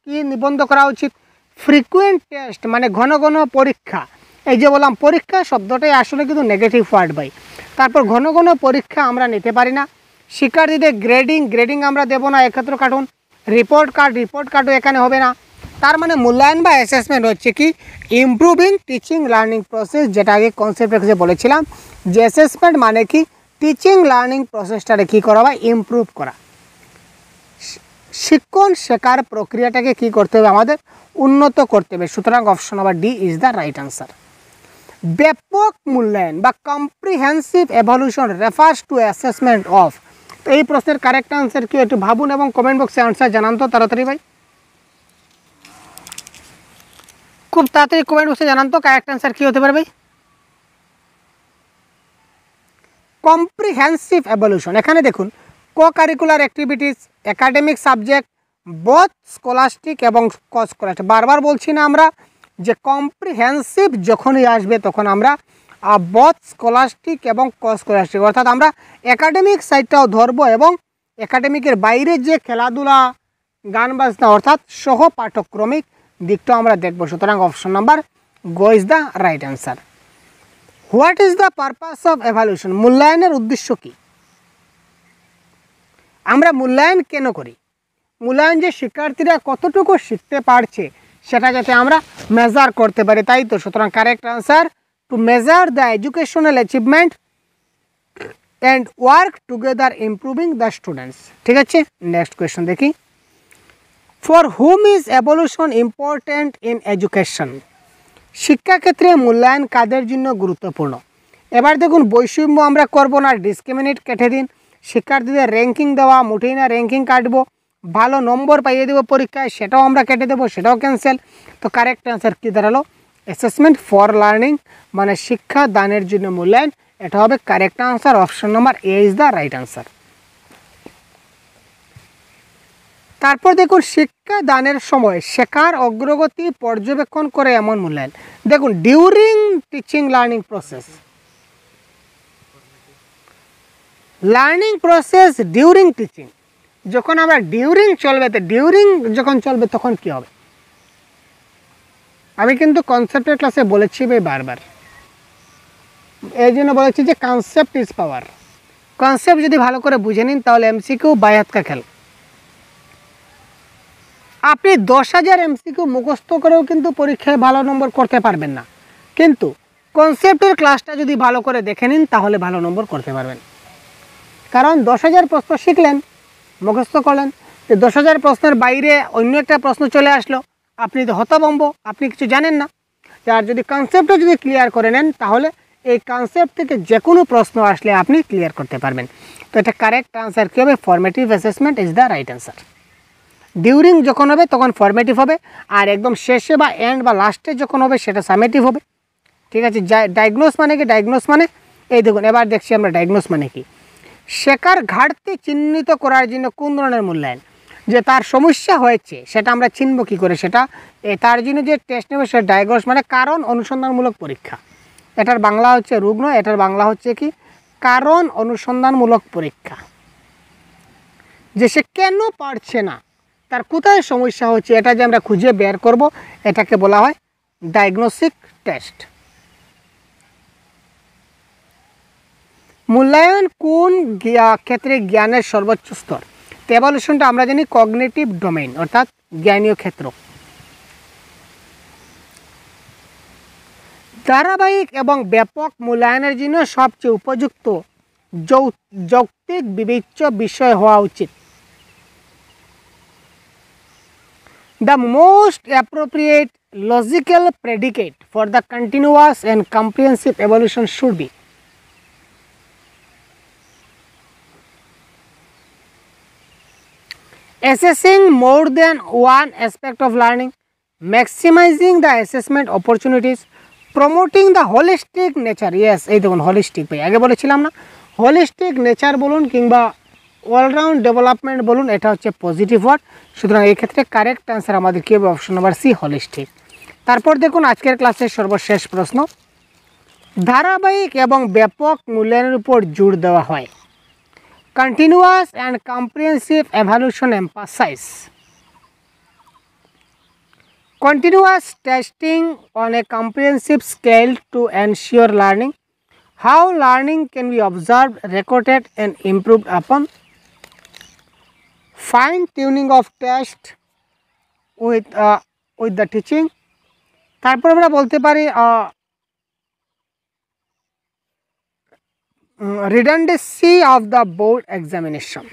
কি নিবন্ধ করা উচিত, ফ্রিকুয়েন্ট টেস্ট মানে ঘন ঘন পরীক্ষা। এই যে বললাম পরীক্ষা শব্দটাই আসলে কিন্তু নেগেটিভ ওয়ার্ড ভাই। তারপর ঘন ঘন পরীক্ষা আমরা নিতে পারি না। শিক্ষার্থীদের গ্রেডিং আমরা দেবো না, একত্র কার্টুন। রিপোর্ট কার্ডও এখানে হবে না। তার মানে মূল্যায়ন বা অ্যাসেসমেন্ট হচ্ছে কি, ইমপ্রুভিং টিচিং লার্নিং প্রসেস, যেটা আগে কনসেপ্টে বলেছিলাম যে অ্যাসেসমেন্ট মানে কি, টিচিং লার্নিং প্রসেসটাকে কী করা বা ইমপ্রুভ করা। শিক্ষণ শেখার প্রক্রিয়াটাকে কি করতে হবে, আমাদের উন্নত করতে হবে। সুতরাং option number D is the right answer. ব্যাপক মূল্যায়ন বা comprehensive evaluation refers to assessment of তো এই প্রশ্নের কারেক্ট আনসার কি একটু ভাবুন এবং কমেন্ট বক্সে আনসার জানান তো তাড়াতাড়ি ভাই, খুব তাড়াতাড়ি কমেন্ট বক্সে জানান তো কারেক্ট আনসার কি হতে পারে ভাই। কম্প্রিহেন্সিভ এভলিউশন, এখানে দেখুন co curricular activities, academic subject, both scholastic এবং কস্কলাস্টিক। বারবার বলছি না আমরা যে কম্প্রিহেন্সিভ যখনই আসবে তখন আমরা বোথ স্কলাস্টিক এবং কস্কলাস্টিক, অর্থাৎ আমরা একাডেমিক সাইডটাও ধরবো এবং একাডেমিকের বাইরে যে খেলাধুলা, গান বাজনা অর্থাৎ সহ পাঠ্যক্রমিক দিকটাও আমরা দেখব। সুতরাং option number go is the right answer. What is the purpose of evaluation, মূল্যায়নের উদ্দেশ্য কী? আমরা মূল্যায়ন কেন করি? মূল্যায়ন যে শিক্ষার্থীরা কতটুকু শিখতে পারছে সেটা যাতে আমরা মেজার করতে পারি, তাই তো। সুতরাং correct answer to measure the educational achievement and work together improving the students. ঠিক আছে, নেক্সট কোয়েশ্চন দেখি। For hmm is evolution important in education, শিক্ষাক্ষেত্রে মূল্যায়ন কাদের জন্য গুরুত্বপূর্ণ? এবার দেখুন বৈষম্য আমরা করব না, ডিসক্রিমিনেট কেটে দিন। শিক্ষার্থীদের র্যাঙ্কিং দেওয়া মোটেই না, র্যাঙ্কিং কাটবো। ভালো নম্বর পাইয়ে দেবো পরীক্ষায়, সেটাও আমরা কেটে দেবো, সেটাও ক্যান্সেল। তো কারেক্ট অ্যান্সার কী দাঁড়ালো? অ্যাসেসমেন্ট ফর লার্নিং, মানে শিক্ষা দানের জন্য মূল্যায়ন, এটা হবে correct answer. Option number A is the right answer. তারপর দেখুন শিক্ষা দানের সময় শেখার অগ্রগতি পর্যবেক্ষণ করে এমন মূল্যায়ন। দেখুন during teaching learning process, learning process during teaching, যখন আমরা ডিউরিং চলবে, তো ডিউরিং যখন চলবে তখন কি হবে? আমি কিন্তু কনসেপ্টের ক্লাসে বলেছি ভাই বারবার, এই জন্য বলেছি যে কনসেপ্ট ইজ পাওয়ার। কনসেপ্ট যদি ভালো করে বুঝে নিন তাহলে এমসিকিউ বায়াত কা খেল। আপনি 10,000 এমসিকিউ মুখস্থ করেও কিন্তু পরীক্ষায় ভালো নম্বর করতে পারবেন না, কিন্তু কনসেপ্টের ক্লাসটা যদি ভালো করে দেখে নিন তাহলে ভালো নম্বর করতে পারবেন। কারণ 10,000 প্রশ্ন শিখলেন, মুখস্থ করলেন, 10,000 প্রশ্নের বাইরে অন্য একটা প্রশ্ন চলে আসলো, আপনি তো হতভম্ব, আপনি কিছু জানেন না। আর যদি কনসেপ্টটা যদি ক্লিয়ার করে নেন তাহলে এই কনসেপ্ট থেকে যে কোনো প্রশ্ন আসলে আপনি ক্লিয়ার করতে পারবেন। তো এটা কারেক্ট আনসার কী হবে? Formative assessment is the right answer. During যখন হবে তখন ফর্মেটিভ হবে, আর একদম শেষে বা এন্ড বা লাস্টে যখন হবে সেটা সামেটিভ হবে। ঠিক আছে, ডায়াগনোস মানে কি? ডায়াগনোস মানে এই দেখুন, এবার দেখছি আমরা ডায়াগনোস মানে কি। শেখার ঘাটতি চিহ্নিত করার জন্য কোন ধরনের মূল্যায়ন? যে তার সমস্যা হয়েছে সেটা আমরা চিনব কী করে, সেটা তার জন্য যে টেস্ট নেবে সেটা ডায়াগনোস মানে কারণ অনুসন্ধানমূলক পরীক্ষা। এটার বাংলা হচ্ছে রূপ নয়, এটার বাংলা হচ্ছে কি কারণ অনুসন্ধানমূলক পরীক্ষা। যে সে কেন পারছে না, তার কোথায় সমস্যা হচ্ছে, এটা যে আমরা খুঁজে বের করব, এটাকে বলা হয় ডায়াগনস্টিক টেস্ট। মূল্যায়ন কোন ক্ষেত্রে জ্ঞানের সর্বোচ্চ স্তর? তো এভলিউশনটা আমরা জানি কগনিটিভ ডোমেইন, অর্থাৎ জ্ঞানীয় ক্ষেত্র। ধারাবাহিক এবং ব্যাপক মূল্যায়নের জন্য সবচেয়ে উপযুক্ত যৌক্তিক বিবেচ্য বিষয় হওয়া উচিত। The most appropriate logical predicate for the continuous and comprehensive evolution should be assessing more than one aspect of learning, maximizing the assessment opportunities, promoting the holistic nature. Yes, এই দেখুন holistic ভাই আগে বলেছিলাম না, holistic nature বলুন কিংবা all-round development বলুন, এটা হচ্ছে পজিটিভ ওয়ার্ড। সুতরাং এই ক্ষেত্রে কারেক্ট অ্যান্সার আমাদের কী হবে? Option number C, holistic. তারপর দেখুন আজকের ক্লাসের সর্বশেষ প্রশ্ন, ধারাবাহিক এবং ব্যাপক মূল্যায়নের উপর জোর দেওয়া হয়। Continuous and comprehensive evaluation emphasise continuous testing on a comprehensive scale to ensure learning. How learning can be observed, recorded and improved upon. Fine tuning of test with the teaching. তারপর আমরা বলতে পারি redundancy of the board examination.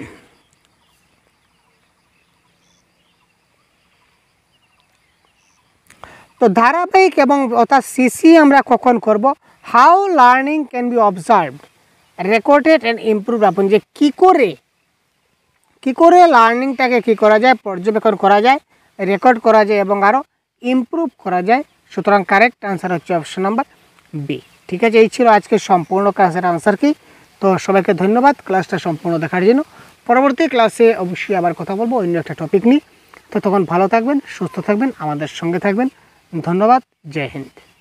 তো ধারাবাহিক এবং অর্থাৎ CC আমরা কখন করব? How learning can be observed, recorded and improve আপন, যে কী করে কী করে লার্নিংটাকে কী করা যায়, পর্যবেক্ষণ করা যায়, রেকর্ড করা যায় এবং আরও ইমপ্রুভ করা যায়। সুতরাং কারেক্ট আনসার হচ্ছে অপশন নাম্বার বি। ঠিক আছে, এই ছিল আজকের সম্পূর্ণ ক্লাসের আনসার কি। তো সবাইকে ধন্যবাদ ক্লাসটা সম্পূর্ণ দেখার জন্য। পরবর্তী ক্লাসে অবশ্যই আবার কথা বলবো অন্য একটা টপিক নিয়ে। তো তখন ভালো থাকবেন, সুস্থ থাকবেন, আমাদের সঙ্গে থাকবেন। ধন্যবাদ, জয় হিন্দ।